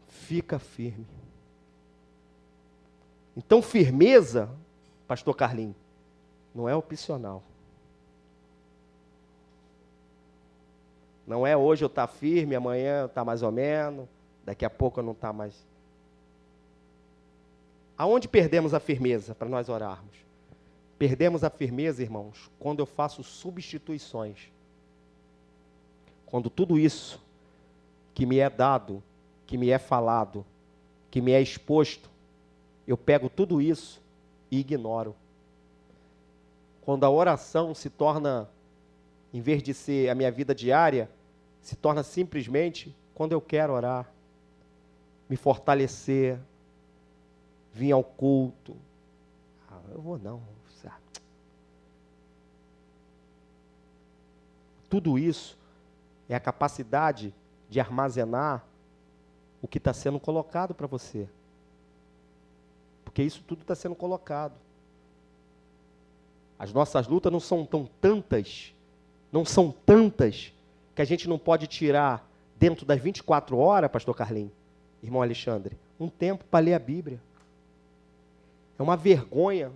fica firme. Então, firmeza, pastor Carlinhos, não é opcional. Não é hoje eu estar firme, amanhã eu estar mais ou menos, daqui a pouco eu não estar mais. Aonde perdemos a firmeza para nós orarmos? Perdemos a firmeza, irmãos, quando eu faço substituições. Quando tudo isso que me é dado, que me é falado, que me é exposto, eu pego tudo isso e ignoro. Quando a oração se torna, em vez de ser a minha vida diária, se torna simplesmente quando eu quero orar, me fortalecer, vir ao culto. Eu vou não. Tudo isso é a capacidade de armazenar o que está sendo colocado para você. Porque isso tudo está sendo colocado. As nossas lutas não são tantas, que a gente não pode tirar dentro das 24 horas, pastor Carlinhos, irmão Alexandre, um tempo para ler a Bíblia. É uma vergonha.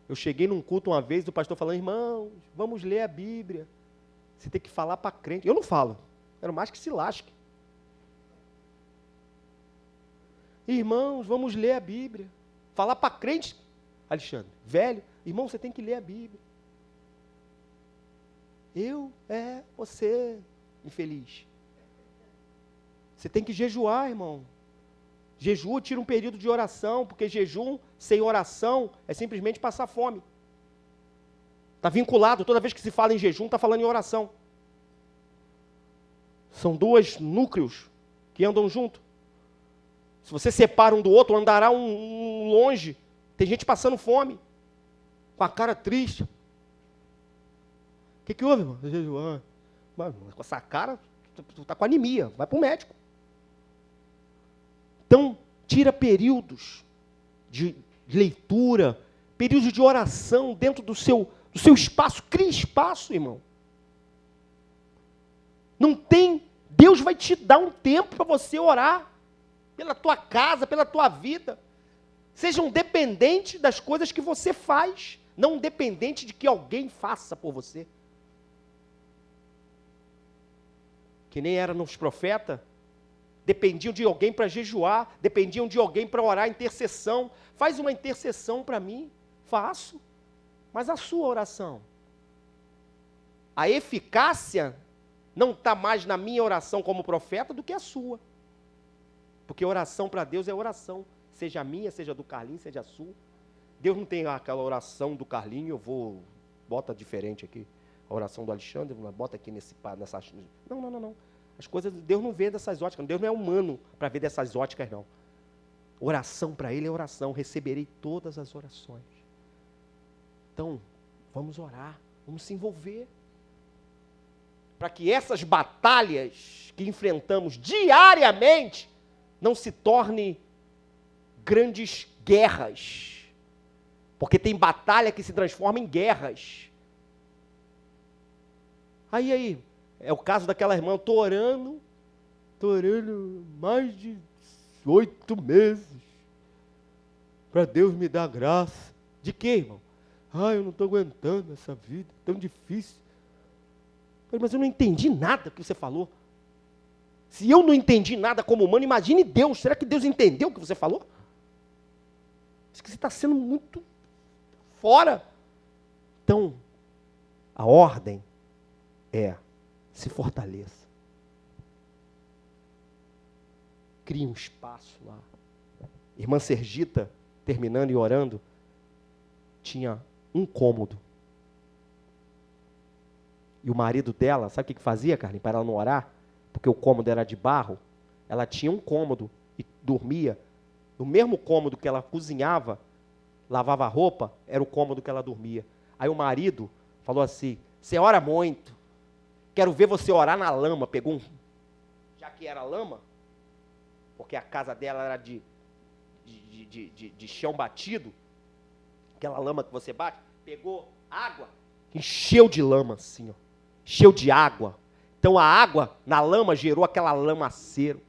Eu cheguei num culto uma vez, o pastor falando, irmãos, vamos ler a Bíblia. Você tem que falar para crente. Eu não falo, quero mais que se lasque. Irmãos, vamos ler a Bíblia. Falar para crente, Alexandre, velho, irmão, você tem que ler a Bíblia. Você, infeliz. Você tem que jejuar, irmão. Jejum tira um período de oração, porque jejum sem oração é simplesmente passar fome. Está vinculado, toda vez que se fala em jejum, está falando em oração. São dois núcleos que andam juntos. Se você separa um do outro, andará um longe. Tem gente passando fome, com a cara triste. O que houve, irmão? Jejuar. Com essa cara, tu está com anemia, vai para o médico. Então, tira períodos de leitura, períodos de oração dentro do seu espaço. Crie espaço, irmão. Não tem... Deus vai te dar um tempo para você orar pela tua casa, pela tua vida. Sejam dependentes das coisas que você faz, não dependente de que alguém faça por você. Que nem eram os profetas, dependiam de alguém para jejuar, dependiam de alguém para orar, intercessão. Faz uma intercessão para mim, faço. Mas a sua oração? A eficácia não está mais na minha oração como profeta do que a sua. Porque oração para Deus é oração. Seja a minha, seja do Carlinhos, seja a sua. Deus não tem aquela oração do Carlinhos, bota diferente aqui. A oração do Alexandre, bota aqui nessa... Não. As coisas, Deus não vê dessas óticas. Deus não é humano para ver dessas óticas, não. Oração para Ele é oração. Receberei todas as orações. Então, vamos orar, vamos se envolver. Para que essas batalhas que enfrentamos diariamente não se tornem grandes guerras. Porque tem batalha que se transforma em guerras. Aí, é o caso daquela irmã, estou orando mais de 8 meses para Deus me dar graça. De quê, irmão? Eu não estou aguentando essa vida, tão difícil. Mas eu não entendi nada que você falou. Se eu não entendi nada como humano, imagine Deus. Será que Deus entendeu o que você falou? Acho que você está sendo muito fora. Então, a ordem é: se fortaleça. Crie um espaço lá. Irmã Sergita, terminando e orando, tinha um cômodo. E o marido dela, sabe o que fazia, Carlinhos, para ela não orar? Porque o cômodo era de barro. Ela tinha um cômodo e dormia. No mesmo cômodo que ela cozinhava, lavava a roupa, era o cômodo que ela dormia. Aí o marido falou assim: você ora muito, quero ver você orar na lama. Pegou já que era lama, porque a casa dela era de chão batido, aquela lama que você bate, pegou água, encheu de lama assim, ó. Encheu de água. Então a água na lama gerou aquela lamaceiro.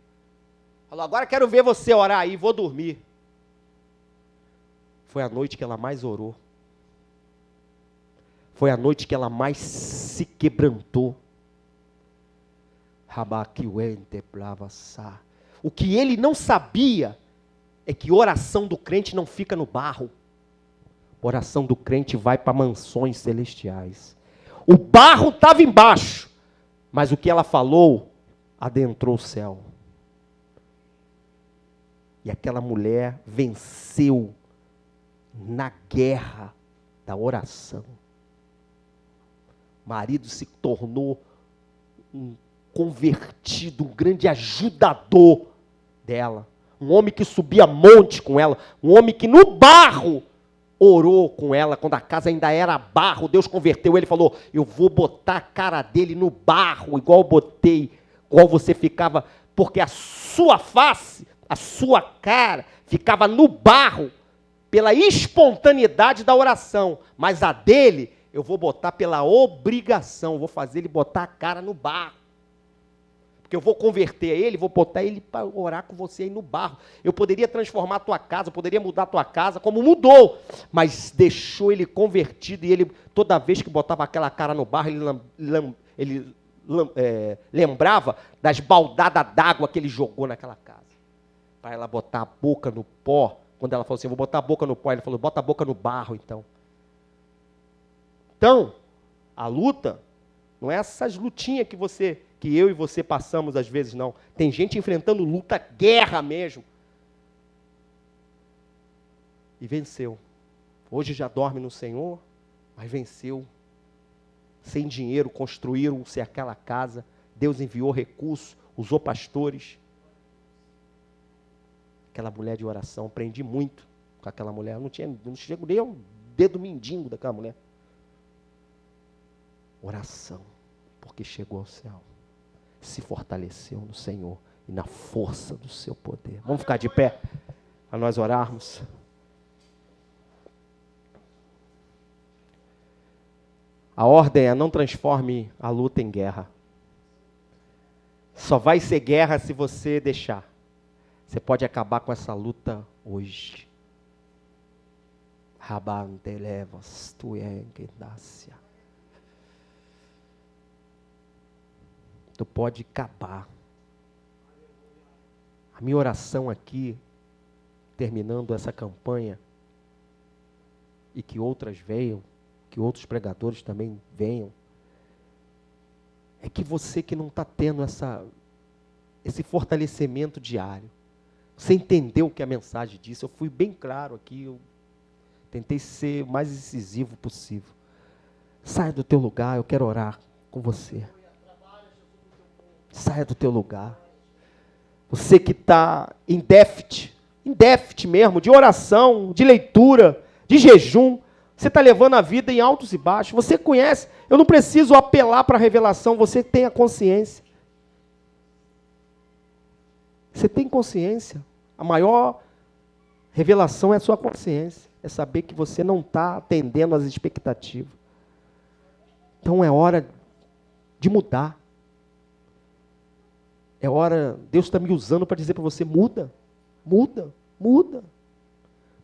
Falou: agora quero ver você orar aí, vou dormir. Foi a noite que ela mais orou. Foi a noite que ela mais se quebrantou. O que ele não sabia é que oração do crente não fica no barro. Oração do crente vai para mansões celestiais. O barro estava embaixo, mas o que ela falou adentrou o céu. E aquela mulher venceu na guerra da oração. O marido se tornou um convertido, um grande ajudador dela. Um homem que subia monte com ela, um homem que no barro orou com ela, quando a casa ainda era barro. Deus converteu ele e falou: eu vou botar a cara dele no barro, igual eu botei, igual você ficava, porque a sua face, a sua cara, ficava no barro, pela espontaneidade da oração, mas a dele, eu vou botar pela obrigação, vou fazer ele botar a cara no barro. Porque eu vou converter ele, vou botar ele para orar com você aí no barro. Eu poderia transformar a tua casa, eu poderia mudar a tua casa, como mudou. Mas deixou ele convertido e ele, toda vez que botava aquela cara no barro, ele lembrava das baldadas d'água que ele jogou naquela casa. Para ela botar a boca no pó. Quando ela falou assim: eu vou botar a boca no pó, ele falou: bota a boca no barro, então. Então, a luta não é essas lutinhas que eu e você passamos às vezes, não. Tem gente enfrentando luta, guerra mesmo. E venceu. Hoje já dorme no Senhor, mas venceu. Sem dinheiro, construíram-se aquela casa. Deus enviou recursos, usou pastores. Aquela mulher de oração, aprendi muito com aquela mulher. Não chego nem ao dedo mindinho daquela mulher. Oração, porque chegou ao céu. Se fortaleceu no Senhor e na força do seu poder. Vamos ficar de pé para nós orarmos. A ordem é: não transforme a luta em guerra. Só vai ser guerra se você deixar. Você pode acabar com essa luta hoje. Tu pode acabar. A minha oração aqui, terminando essa campanha, e que outras venham, que outros pregadores também venham, é que você que não está tendo esse fortalecimento diário, você entendeu o que a mensagem disse. Eu fui bem claro aqui, eu tentei ser o mais incisivo possível. Saia do teu lugar, eu quero orar com você. Saia do teu lugar. Você que está em déficit mesmo, de oração, de leitura, de jejum, você está levando a vida em altos e baixos. Você conhece, eu não preciso apelar para a revelação, você tem a consciência. Você tem consciência. A maior revelação é a sua consciência. É saber que você não está atendendo às expectativas. Então é hora de mudar. É hora, Deus está me usando para dizer para você: muda, muda, muda.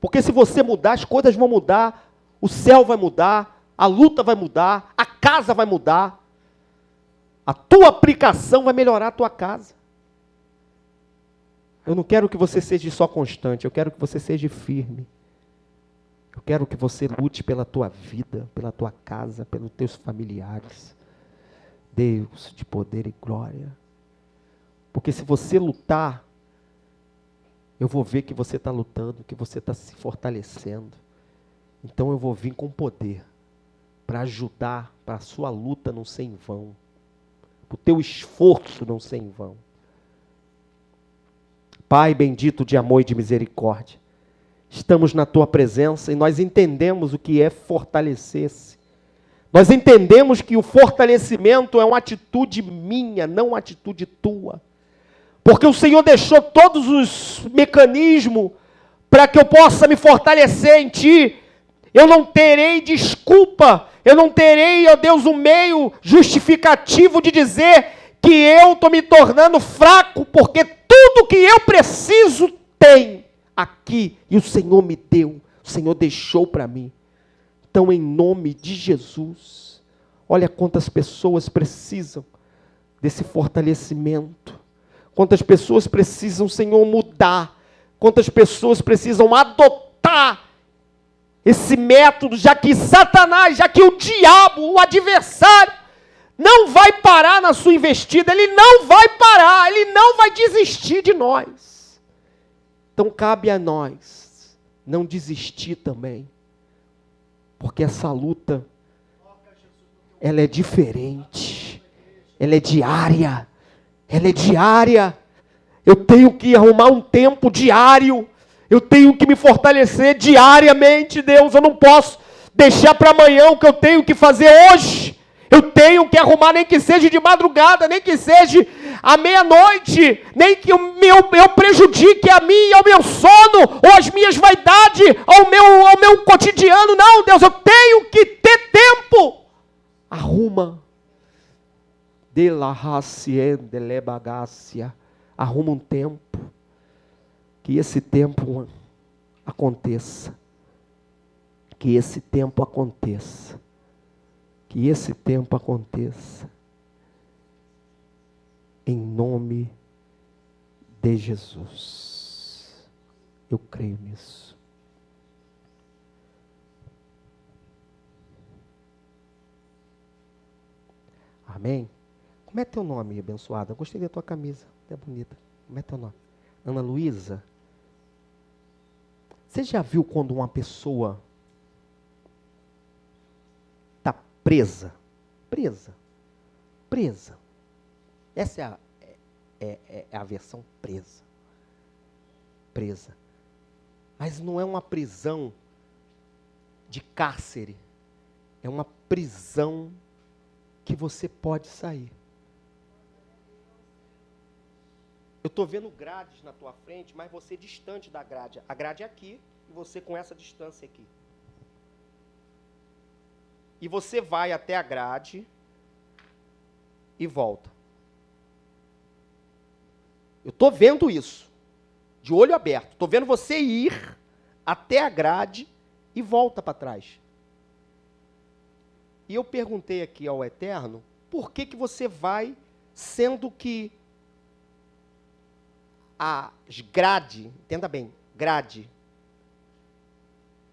Porque se você mudar, as coisas vão mudar, o céu vai mudar, a luta vai mudar, a casa vai mudar, a tua aplicação vai melhorar a tua casa. Eu não quero que você seja só constante, eu quero que você seja firme. Eu quero que você lute pela tua vida, pela tua casa, pelos teus familiares. Deus de poder e glória. Porque se você lutar, eu vou ver que você está lutando, que você está se fortalecendo. Então eu vou vir com poder para ajudar, para a sua luta não ser em vão, para o teu esforço não ser em vão. Pai bendito de amor e de misericórdia, estamos na tua presença e nós entendemos o que é fortalecer-se. Nós entendemos que o fortalecimento é uma atitude minha, não uma atitude tua. Porque o Senhor deixou todos os mecanismos para que eu possa me fortalecer em Ti. Eu não terei desculpa, eu não terei, ó Deus, um meio justificativo de dizer que eu estou me tornando fraco, porque tudo que eu preciso tem aqui, e o Senhor me deu, o Senhor deixou para mim. Então, em nome de Jesus, olha quantas pessoas precisam desse fortalecimento. Quantas pessoas precisam, Senhor, mudar. Quantas pessoas precisam adotar esse método, já que Satanás, já que o diabo, o adversário, não vai parar na sua investida. Ele não vai parar, ele não vai desistir de nós. Então cabe a nós não desistir também. Porque essa luta, ela é diferente. Ela é diária. Ela é diária. Eu tenho que arrumar um tempo diário. Eu tenho que me fortalecer diariamente, Deus. Eu não posso deixar para amanhã o que eu tenho que fazer hoje. Eu tenho que arrumar, nem que seja de madrugada, nem que seja à meia-noite, nem que eu prejudique a mim, ao meu sono, ou as minhas vaidades, ao meu cotidiano. Não, Deus, eu tenho que ter tempo. Arruma. Arruma um tempo, que esse tempo aconteça, que esse tempo aconteça, que esse tempo aconteça, em nome de Jesus. Eu creio nisso. Amém? Como é teu nome, abençoada? Eu gostei da tua camisa, é bonita. Como é teu nome? Ana Luísa. Você já viu quando uma pessoa está presa? Presa. Essa é a versão presa. Mas não é uma prisão de cárcere. É uma prisão que você pode sair. Eu estou vendo grades na tua frente, mas você distante da grade. A grade é aqui e você com essa distância aqui. E você vai até a grade e volta. Eu estou vendo isso, de olho aberto. Estou vendo você ir até a grade e volta para trás. E eu perguntei aqui ao Eterno, por que que você vai, sendo que as grade, entenda bem, grade,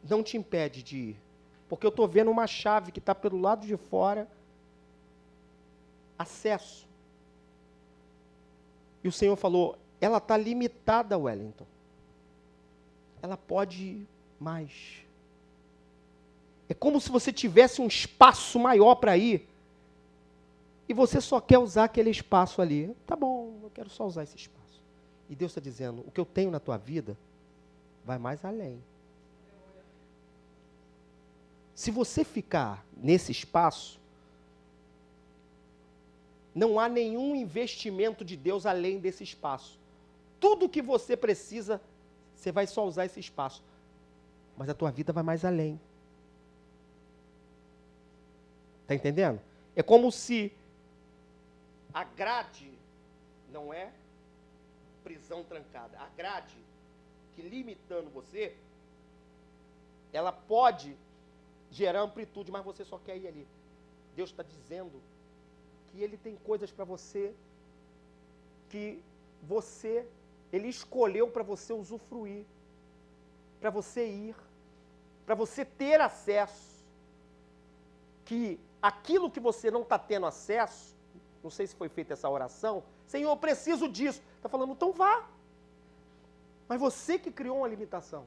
não te impede de ir. Porque eu estou vendo uma chave que está pelo lado de fora, acesso. E o Senhor falou, ela está limitada, Wellington. Ela pode ir mais. É como se você tivesse um espaço maior para ir, e você só quer usar aquele espaço ali. Tá bom, eu quero só usar esse espaço. E Deus está dizendo, o que eu tenho na tua vida vai mais além. Se você ficar nesse espaço, não há nenhum investimento de Deus além desse espaço. Tudo que você precisa, você vai só usar esse espaço. Mas a tua vida vai mais além. Está entendendo? É como se a grade não é prisão trancada. A grade, que limitando você, ela pode gerar amplitude, mas você só quer ir ali. Deus está dizendo que Ele tem coisas para você que Ele escolheu para você usufruir, para você ir, para você ter acesso, que aquilo que você não está tendo acesso, não sei se foi feita essa oração, Senhor, eu preciso disso. Está falando, então vá. Mas você que criou uma limitação.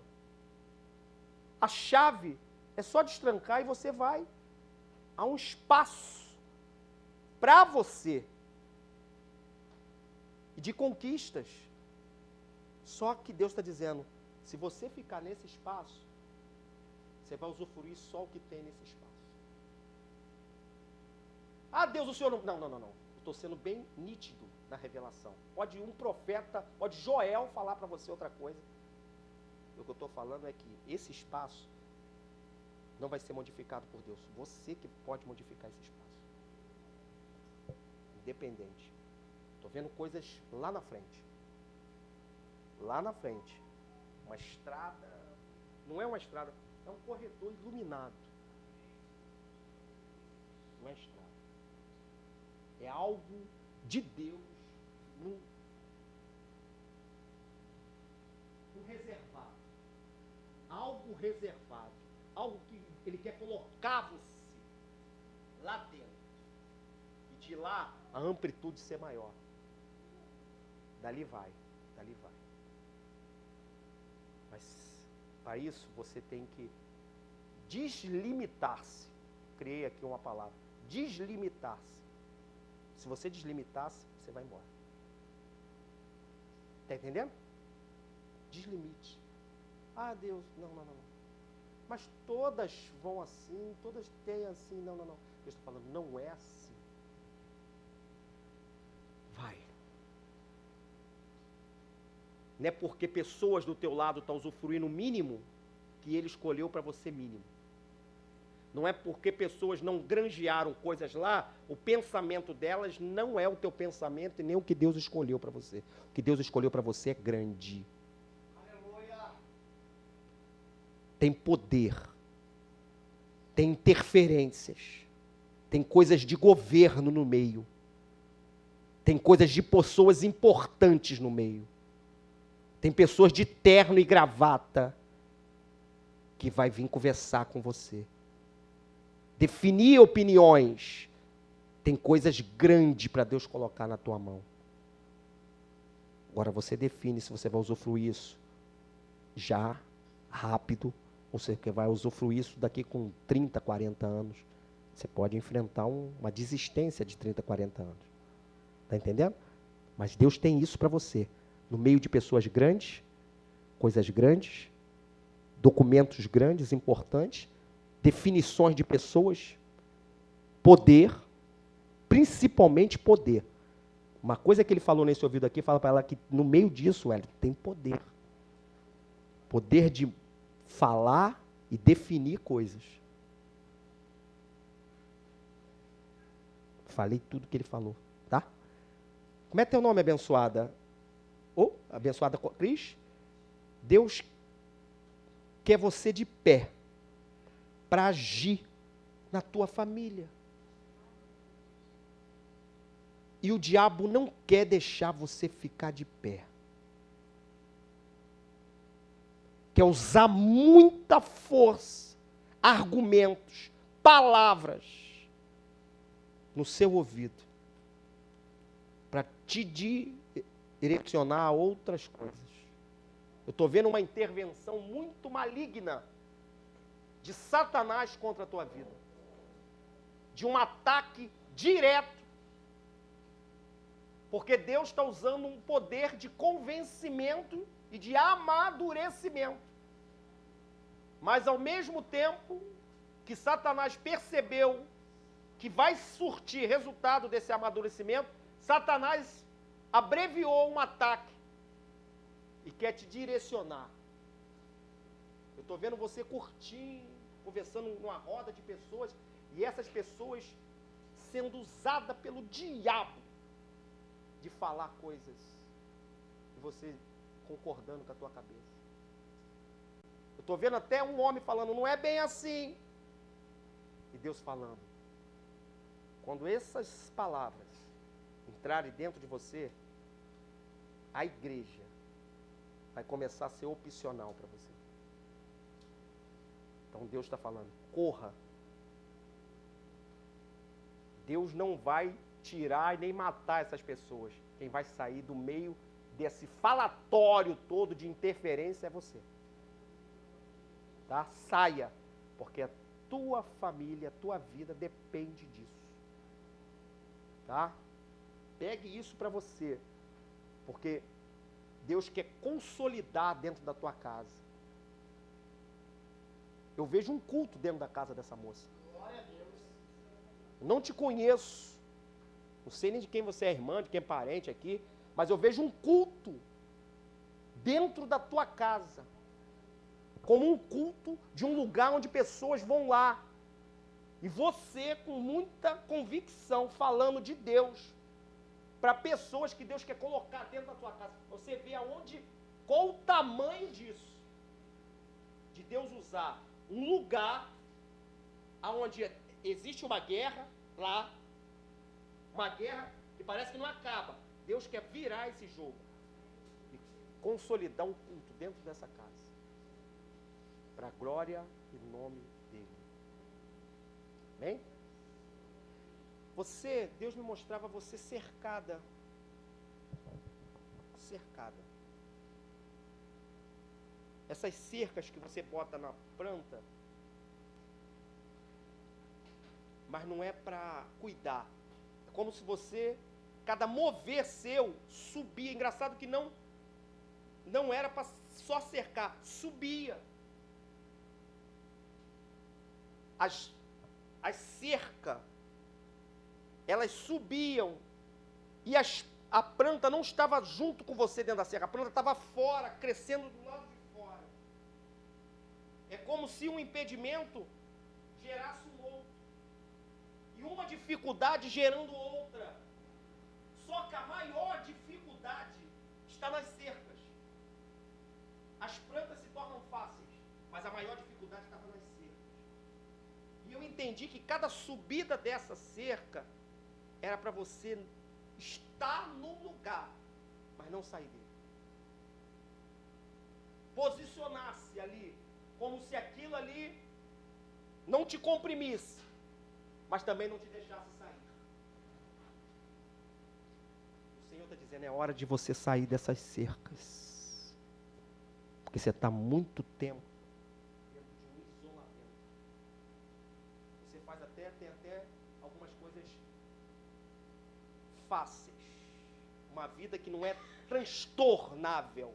A chave é só destrancar e você vai. Há um espaço para você. E de conquistas. Só que Deus está dizendo, se você ficar nesse espaço, você vai usufruir só o que tem nesse espaço. Ah, Deus, o Senhor não... Não. Estou sendo bem nítido na revelação. Pode um profeta, pode Joel falar para você outra coisa. O que eu estou falando é que esse espaço não vai ser modificado por Deus. Você que pode modificar esse espaço. Independente. Estou vendo coisas lá na frente. Lá na frente. Uma estrada. Não é uma estrada, é um corredor iluminado. Não é estrada. É algo de Deus no reservado. Algo reservado. Algo que Ele quer colocar você lá dentro. E de lá, a amplitude ser maior. Dali vai. Mas, para isso, você tem que deslimitar-se. Criei aqui uma palavra. Deslimitar-se. Se você deslimitar-se, você vai embora. Está entendendo? Deslimite. Ah, Deus, não. Mas todas vão assim, todas têm assim, não. Deus está falando, não é assim. Vai. Não é porque pessoas do teu lado estão usufruindo o mínimo que Ele escolheu para você mínimo. Não é porque pessoas não granjearam coisas lá, o pensamento delas não é o teu pensamento e nem o que Deus escolheu para você. O que Deus escolheu para você é grande. Aleluia. Tem poder. Tem interferências. Tem coisas de governo no meio. Tem coisas de pessoas importantes no meio. Tem pessoas de terno e gravata que vai vir conversar com você. Definir opiniões. Tem coisas grandes para Deus colocar na tua mão. Agora você define se você vai usufruir isso já, rápido, ou se você vai usufruir isso daqui com 30, 40 anos. Você pode enfrentar uma desistência de 30, 40 anos. Está entendendo? Mas Deus tem isso para você. No meio de pessoas grandes, coisas grandes, documentos grandes, importantes, definições de pessoas, poder, principalmente poder. Uma coisa que ele falou nesse ouvido aqui, fala para ela que no meio disso, ela tem poder. Poder de falar e definir coisas. Falei tudo que ele falou, tá? Como é teu nome, abençoada? Abençoada Cris? Deus quer você de pé para agir na tua família. E o diabo não quer deixar você ficar de pé. Quer usar muita força, argumentos, palavras no seu ouvido para te direcionar a outras coisas. Eu estou vendo uma intervenção muito maligna de Satanás contra a tua vida. De um ataque direto. Porque Deus está usando um poder de convencimento e de amadurecimento. Mas ao mesmo tempo que Satanás percebeu que vai surtir resultado desse amadurecimento, Satanás abreviou um ataque e quer te direcionar. Eu estou vendo você curtindo, conversando numa roda de pessoas, e essas pessoas sendo usadas pelo diabo de falar coisas, e você concordando com a tua cabeça. Eu estou vendo até um homem falando, não é bem assim. E Deus falando, quando essas palavras entrarem dentro de você, a igreja vai começar a ser opcional para você. Então Deus está falando, corra. Deus não vai tirar e nem matar essas pessoas. Quem vai sair do meio desse falatório todo de interferência é você. Tá? Saia, porque a tua família, a tua vida depende disso. Tá? Pegue isso para você, porque Deus quer consolidar dentro da tua casa. Eu vejo um culto dentro da casa dessa moça. Glória a Deus. Eu não te conheço. Não sei nem de quem você é irmã, de quem é parente aqui, mas eu vejo um culto dentro da tua casa. Como um culto de um lugar onde pessoas vão lá. E você, com muita convicção, falando de Deus, para pessoas que Deus quer colocar dentro da tua casa. Você vê aonde, qual o tamanho disso. De Deus usar um lugar onde existe uma guerra lá, uma guerra que parece que não acaba. Deus quer virar esse jogo e consolidar um culto dentro dessa casa. Para a glória e nome dele. Amém? Você, Deus me mostrava você cercada. Cercada. Essas cercas que você bota na planta, mas não é para cuidar. É como se você, cada mover seu, subia. Engraçado que não era para só cercar, subia. As cercas, elas subiam, e a planta não estava junto com você dentro da cerca, a planta estava fora, crescendo do lado de fora. É como se um impedimento gerasse um outro, e uma dificuldade gerando outra. Só que a maior dificuldade está nas cercas. As plantas se tornam fáceis, mas a maior dificuldade estava nas cercas. E eu entendi que cada subida dessa cerca era para você estar no lugar, mas não sair dele. Posicionar-se ali, como se aquilo ali não te comprimisse, mas também não te deixasse sair. O Senhor está dizendo, é hora de você sair dessas cercas. Porque você está muito tempo dentro de um isolamento. Você tem até algumas coisas fáceis. Uma vida que não é transtornável.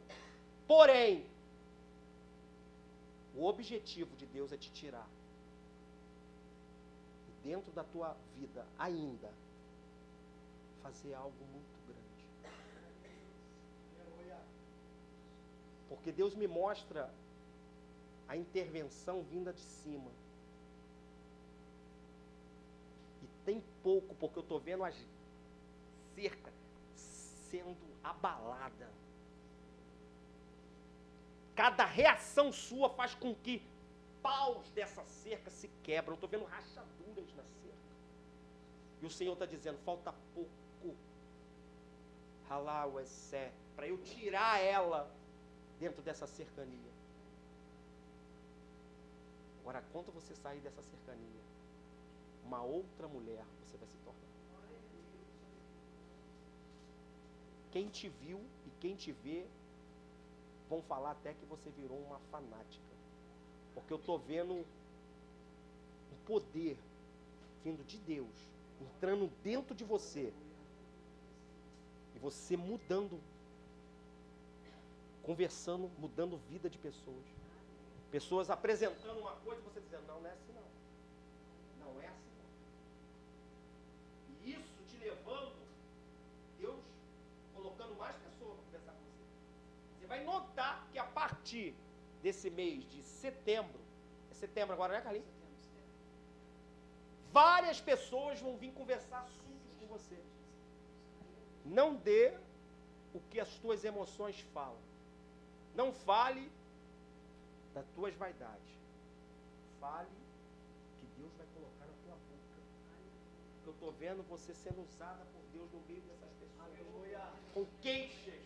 Porém, o objetivo de Deus é te tirar. E dentro da tua vida, ainda, fazer algo muito grande. Porque Deus me mostra a intervenção vinda de cima. E tem pouco, porque eu estou vendo as cerca sendo abalada. Cada reação sua faz com que paus dessa cerca se quebram. Eu estou vendo rachaduras na cerca. E o Senhor está dizendo, falta pouco. Halauessé, para eu tirar ela dentro dessa cercania. Agora, quando você sair dessa cercania, uma outra mulher você vai se tornar. Quem te viu e quem te vê vão falar até que você virou uma fanática. Porque eu estou vendo um poder vindo de Deus, entrando dentro de você. E você mudando, conversando, mudando vida de pessoas. Pessoas apresentando uma coisa e você dizendo, não, não é assim não. Não é assim não. E isso te levando, Deus colocando mais pessoas para conversar com você. Você vai notar que a partir desse mês de setembro, é setembro agora, né, Carlinhos? Várias pessoas vão vir conversar assuntos com você. Não dê o que as tuas emoções falam. Não fale das tuas vaidades. Fale que Deus vai colocar na tua boca. Porque eu estou vendo você sendo usada por Deus no meio dessas pessoas. Aleluia. Com queixas,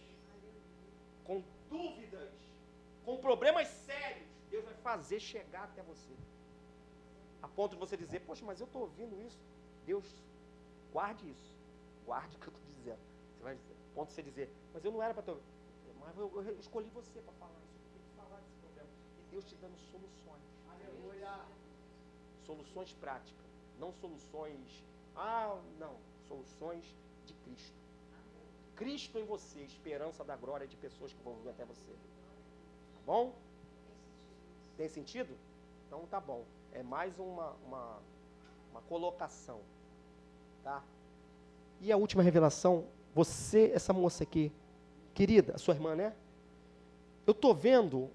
com dúvidas, com problemas sérios. Deus vai fazer chegar até você. A ponto de você dizer, poxa, mas eu estou ouvindo isso. Deus, guarde isso. Guarde o que eu estou dizendo. Você vai dizer, a ponto de você dizer, mas eu não era para ter. Mas eu escolhi você para falar isso. Eu tenho que falar desse problema. E Deus te dando soluções. Aleluia. Soluções práticas. Não soluções, não. Soluções de Cristo. Cristo em você, esperança da glória de pessoas que vão vir até você. Tá bom? Tem sentido? Então tá bom. É mais uma colocação. Tá? E a última revelação, você, essa moça aqui, querida, a sua irmã, né? Eu tô vendo.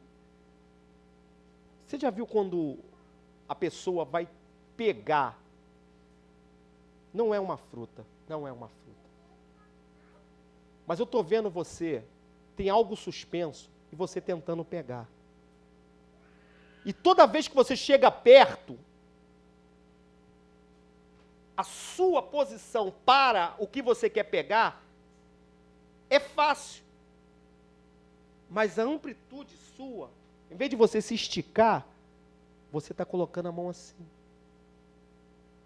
Você já viu quando a pessoa vai pegar? Não é uma fruta, não é uma fruta. Mas eu tô vendo você, tem algo suspenso e você tentando pegar. E toda vez que você chega perto, a sua posição para o que você quer pegar é fácil. Mas a amplitude sua, em vez de você se esticar, você está colocando a mão assim.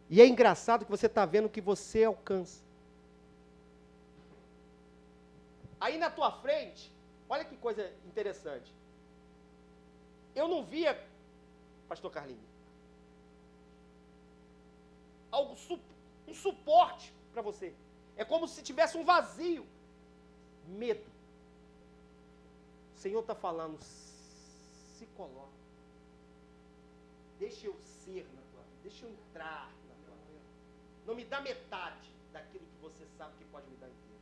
E é engraçado que você está vendo que você alcança. Aí na tua frente, olha que coisa interessante. Eu não via, pastor Carlinhos, um suporte para você. É como se tivesse um vazio. Medo. O Senhor está falando, se coloca. Deixa eu ser na tua vida. Deixa eu entrar na tua vida. Não me dá metade daquilo que você sabe que pode me dar inteiro.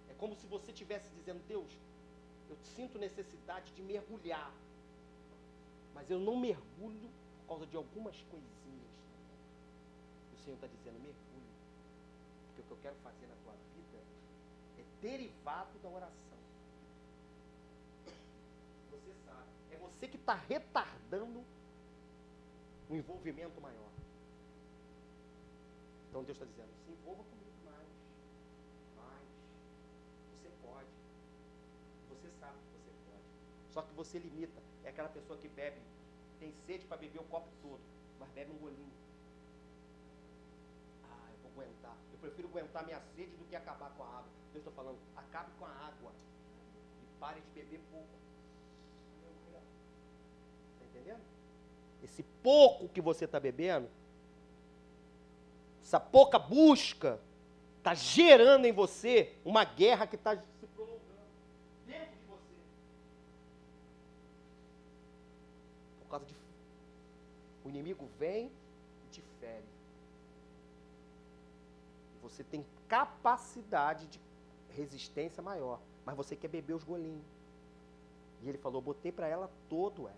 É como se você estivesse dizendo, Deus, eu sinto necessidade de mergulhar. Mas eu não mergulho por causa de algumas coisinhas. O Senhor está dizendo, mergulho. Porque o que eu quero fazer na tua vida é derivado da oração. Você sabe. É você que está retardando um envolvimento maior. Então Deus está dizendo, se envolva comigo mais. Você pode. Você sabe que você pode. Só que você limita. É aquela pessoa que bebe, tem sede para beber o copo todo, mas bebe um golinho. Eu vou aguentar. Eu prefiro aguentar minha sede do que acabar com a água. Deus está falando, acabe com a água e pare de beber pouco. Está entendendo? Esse pouco que você está bebendo, essa pouca busca, está gerando em você uma guerra que está se prolongando dentro de você. Por causa de... O inimigo vem e te fere. E você tem capacidade de resistência maior, mas você quer beber os golinhos. E ele falou, botei para ela todo,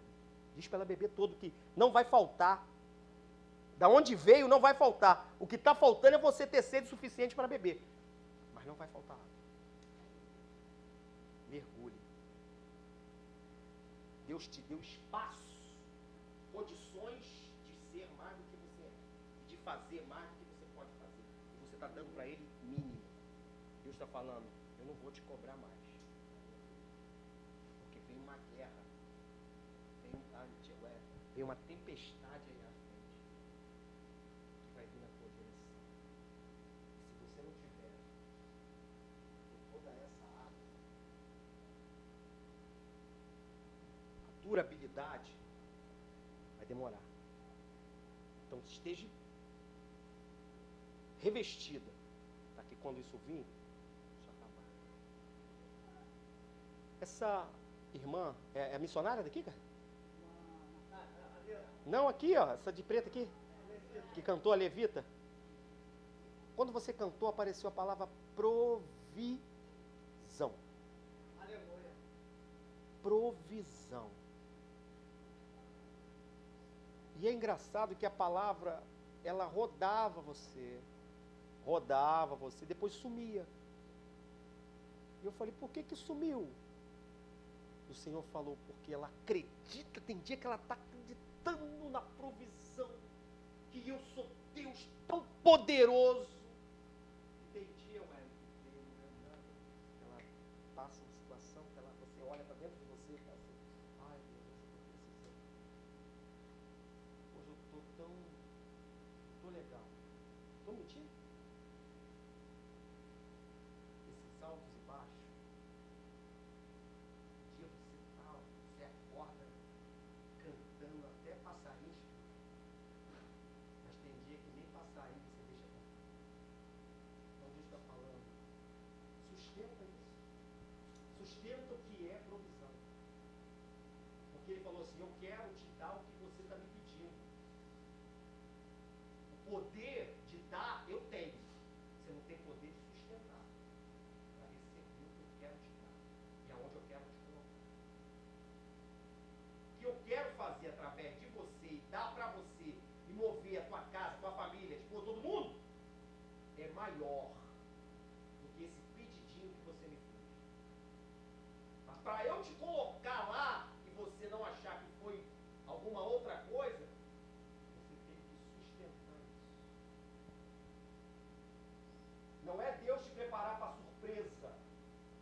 diz para ela beber todo, que não vai faltar. Da onde veio, não vai faltar. O que está faltando é você ter sede suficiente para beber. Mas não vai faltar água. Mergulhe. Deus te deu espaço, condições de ser mais do que você é. De fazer mais do que você pode fazer. E você está dando para ele mínimo. Deus está falando, eu não vou te cobrar mais. Porque vem uma guerra. Vem uma tempestade aí à frente. Que vai vir na tua direção. Se você não tiver toda essa água, a durabilidade vai demorar. Então esteja revestida, para que quando isso vir, isso acabar. Essa irmã é missionária daqui, cara? Não, aqui, ó, essa de preto aqui, que cantou a Levita. Quando você cantou, apareceu a palavra provisão. Aleluia. Provisão. E é engraçado que a palavra, ela rodava você, depois sumia. E eu falei, por que sumiu? O Senhor falou, porque ela acredita, tem dia que ela está acreditando na provisão, que eu sou Deus tão poderoso. E tem dia, ela passa uma situação que você olha para dentro de você e fala assim, ai Deus, eu estou precisando. Hoje eu estou tão legal. Estou mentindo? Esses altos e baixos. Um dia você acorda cantando até passarinho, mas tem dia que nem passarinho você deixa cantar. Então Deus está falando, sustenta isso. Sustenta o que é provisão. Porque ele falou assim, eu quero te dar o que você está me pedindo. O poder de dar, eu tenho. Você não tem poder de sustentar. Para receber o que eu quero te dar. E aonde eu quero te colocar. O que eu quero fazer através de você e dar para você e mover a tua casa, a tua família, tipo, todo mundo, é maior do que esse pedidinho que você me fez. Mas para eu te colocar lá e você não achar que foi alguma outra coisa, você tem que sustentar isso. Não é Deus te preparar para a surpresa,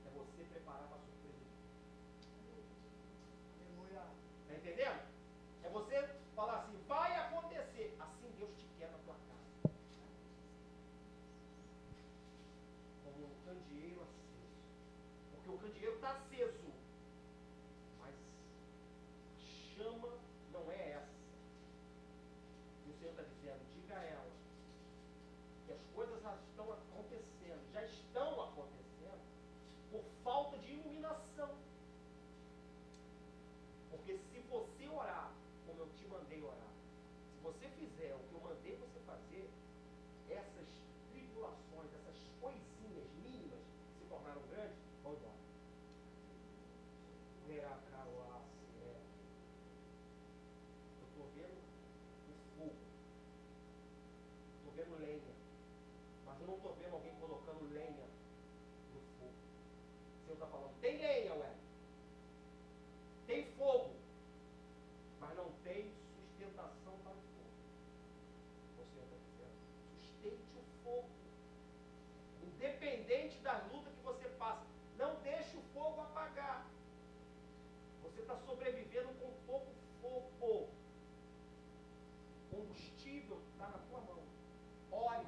é você preparar para a surpresa de Deus. Está entendendo? É você falar assim, vai acontecer. Assim Deus te quer na tua casa. Como um candeeiro aceso. Porque o candeeiro está aceso. Mas a chama não é essa. E o Senhor está dizendo, diga a ela que as coisas já estão acontecendo por falta de iluminação. Porque se você orar como eu te mandei orar, se você fizer o que eu mandei você fazer, essas tribulações, essas coisinhas mínimas que se tornaram grandes, vão embora. Eu estou vendo o fogo. Estou vendo lenha. Mas eu não estou vendo alguém colocando lenha no fogo. O Senhor está falando, tem lenha, ué. Tem fogo. Mas não tem sustentação para o fogo. O Senhor está dizendo, sustente o fogo. Independente das lutas que você passa, não deixe o fogo apagar. Você está sobrevivendo com pouco fogo. O combustível está na tua mão. Ore.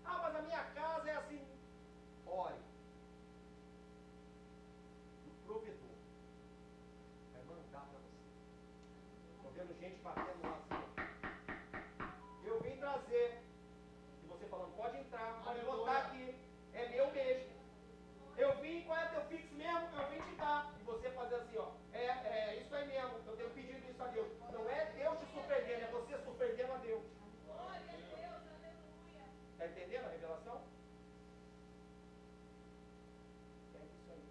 Ah, mas a minha casa é assim. Ore. O provedor vai mandar para você. Estou vendo gente batendo lá assim. Eu vim trazer. E você falando, pode entrar, pode botar aqui. É meu mesmo. Eu vim, qual é teu fixo mesmo? Eu vim te dar. E você fazer assim, ó. Isso aí mesmo. Eu tenho pedido isso a Deus. Não é Deus te surpreendendo, é você surpreendendo a Deus. Glória a Deus, aleluia. Está entendendo a revelação? É isso aí.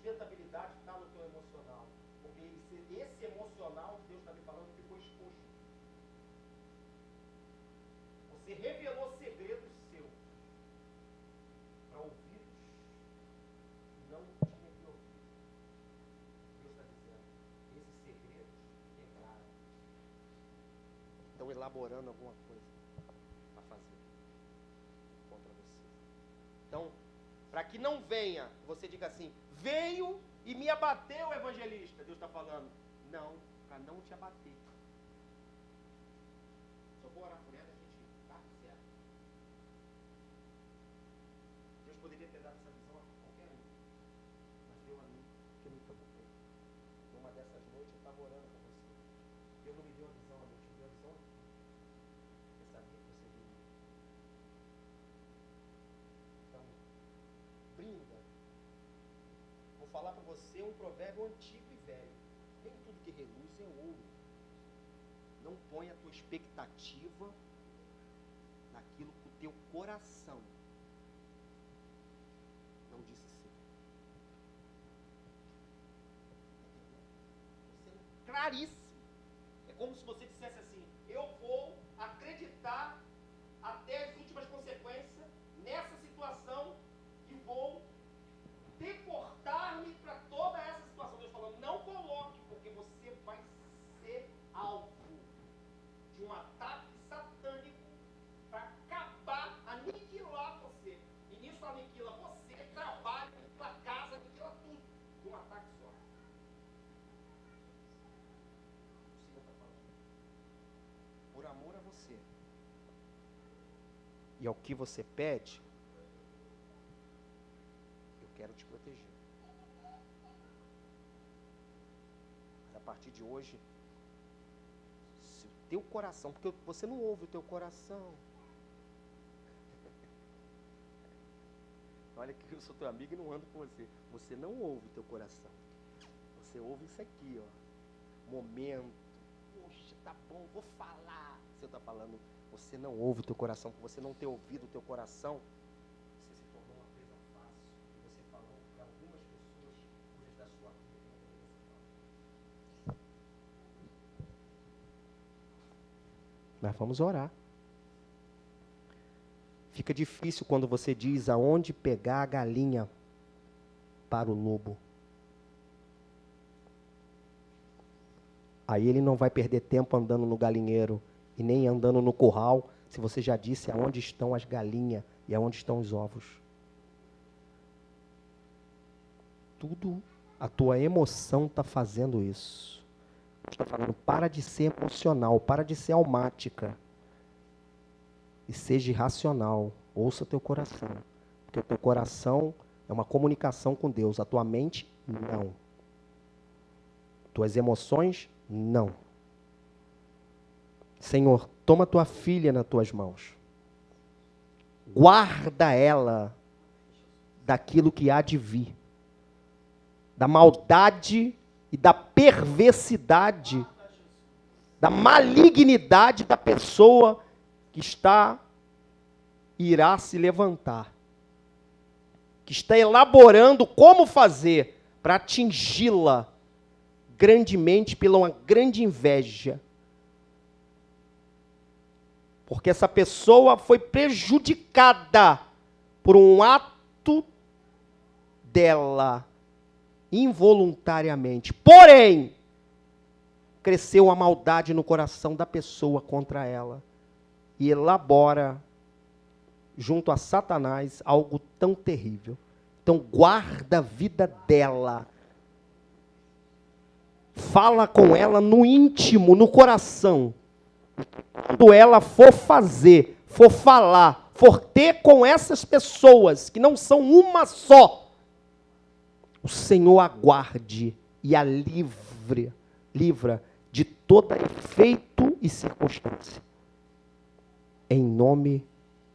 sustentabilidade está no teu emocional. Porque esse emocional que Deus está me falando ficou exposto. Você revelou segredos seus para ouvidos não tinha que ouvir. Deus está dizendo, esses segredos quebraram. Estão elaborando alguma coisa para fazer contra você. Então, para que não venha, você diga assim, veio e me abateu, evangelista. Deus está falando, não, para não te abater. Só vou orar por ela, a gente está certo. Deus poderia ter dado essa visão a qualquer um, mas deu a mim, que eu me preocupei. Numa dessas noites eu estava orando com você. Deus não me deu a visão à noite, me deu a visão aqui. Eu sabia que você viria. Então, brinda. Vou falar para você um provérbio antigo e velho. Nem tudo que reluz é ouro. Não põe a tua expectativa naquilo que o teu coração não disse sim. Claríssimo. É como se você dissesse assim, eu vou acreditar até as últimas consequências nessa situação e vou deportar-me para toda essa situação. Deus falando, não coloque, porque você vai ser alvo de um ataque satânico para acabar, aniquilar você. E nisso aniquila você, trabalho, aniquila casa, aniquila tudo. De um ataque só. O Senhor está falando. Por amor a você. E ao que você pede, eu quero te proteger. Mas a partir de hoje, se o teu coração, porque você não ouve o teu coração. Olha que eu sou teu amigo e não ando com você. Você não ouve o teu coração. Você ouve isso aqui, ó. Momento. Poxa, tá bom, vou falar. Você está falando, você não ouve o teu coração, por você não ter ouvido o teu coração, você se tornou uma presa fácil. E você falou para algumas pessoas coisas da sua vida que não deveria ser falado. Nós vamos orar. Fica difícil quando você diz aonde pegar a galinha para o lobo. Aí ele não vai perder tempo andando no galinheiro e nem andando no curral, se você já disse aonde estão as galinhas e aonde estão os ovos. Tudo, a tua emoção está fazendo isso. Está falando, para de ser emocional, para de ser almática. E seja racional, ouça teu coração. Porque o teu coração é uma comunicação com Deus, a tua mente, não. Tuas emoções, não. Senhor, toma tua filha nas tuas mãos. Guarda ela daquilo que há de vir. Da maldade e da perversidade, da malignidade da pessoa que irá se levantar. Que está elaborando como fazer para atingi-la grandemente pela uma grande inveja. Porque essa pessoa foi prejudicada por um ato dela, involuntariamente. Porém, cresceu a maldade no coração da pessoa contra ela. E elabora, junto a Satanás, algo tão terrível. Então, guarda a vida dela. Fala com ela no íntimo, no coração. Quando ela for fazer, for falar, for ter com essas pessoas, que não são uma só, o Senhor aguarde e a livra de todo efeito e circunstância. Em nome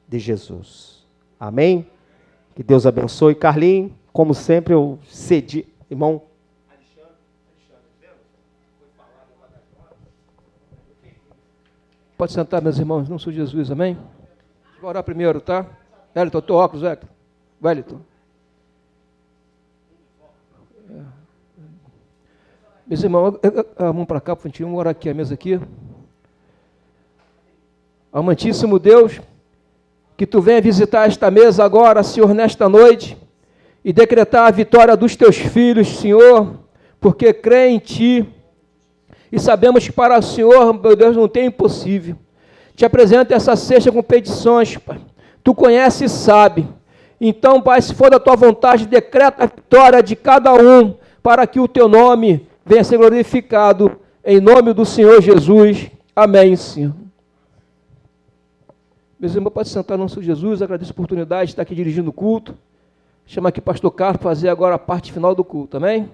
de Jesus. Amém? Que Deus abençoe. Carlinhos, como sempre, eu cedi. Irmão, pode sentar, meus irmãos, em nome de Jesus, amém? Vou orar primeiro, tá? Wellington, teu óculos, Wellington. Meus irmãos, a mão para cá, para frente, vamos orar aqui, a mesa aqui. Amantíssimo Deus, que Tu venha visitar esta mesa agora, Senhor, nesta noite, e decretar a vitória dos Teus filhos, Senhor, porque crê em Ti, e sabemos que para o Senhor, meu Deus, não tem impossível. Te apresento essa cesta com petições, Pai. Tu conheces e sabe. Então, Pai, se for da Tua vontade, decreta a vitória de cada um, para que o Teu nome venha ser glorificado, em nome do Senhor Jesus. Amém, Senhor. Meus irmãos, pode sentar no nome do Senhor Jesus, agradeço a oportunidade de estar aqui dirigindo o culto. Chama aqui o pastor Carlos para fazer agora a parte final do culto, amém?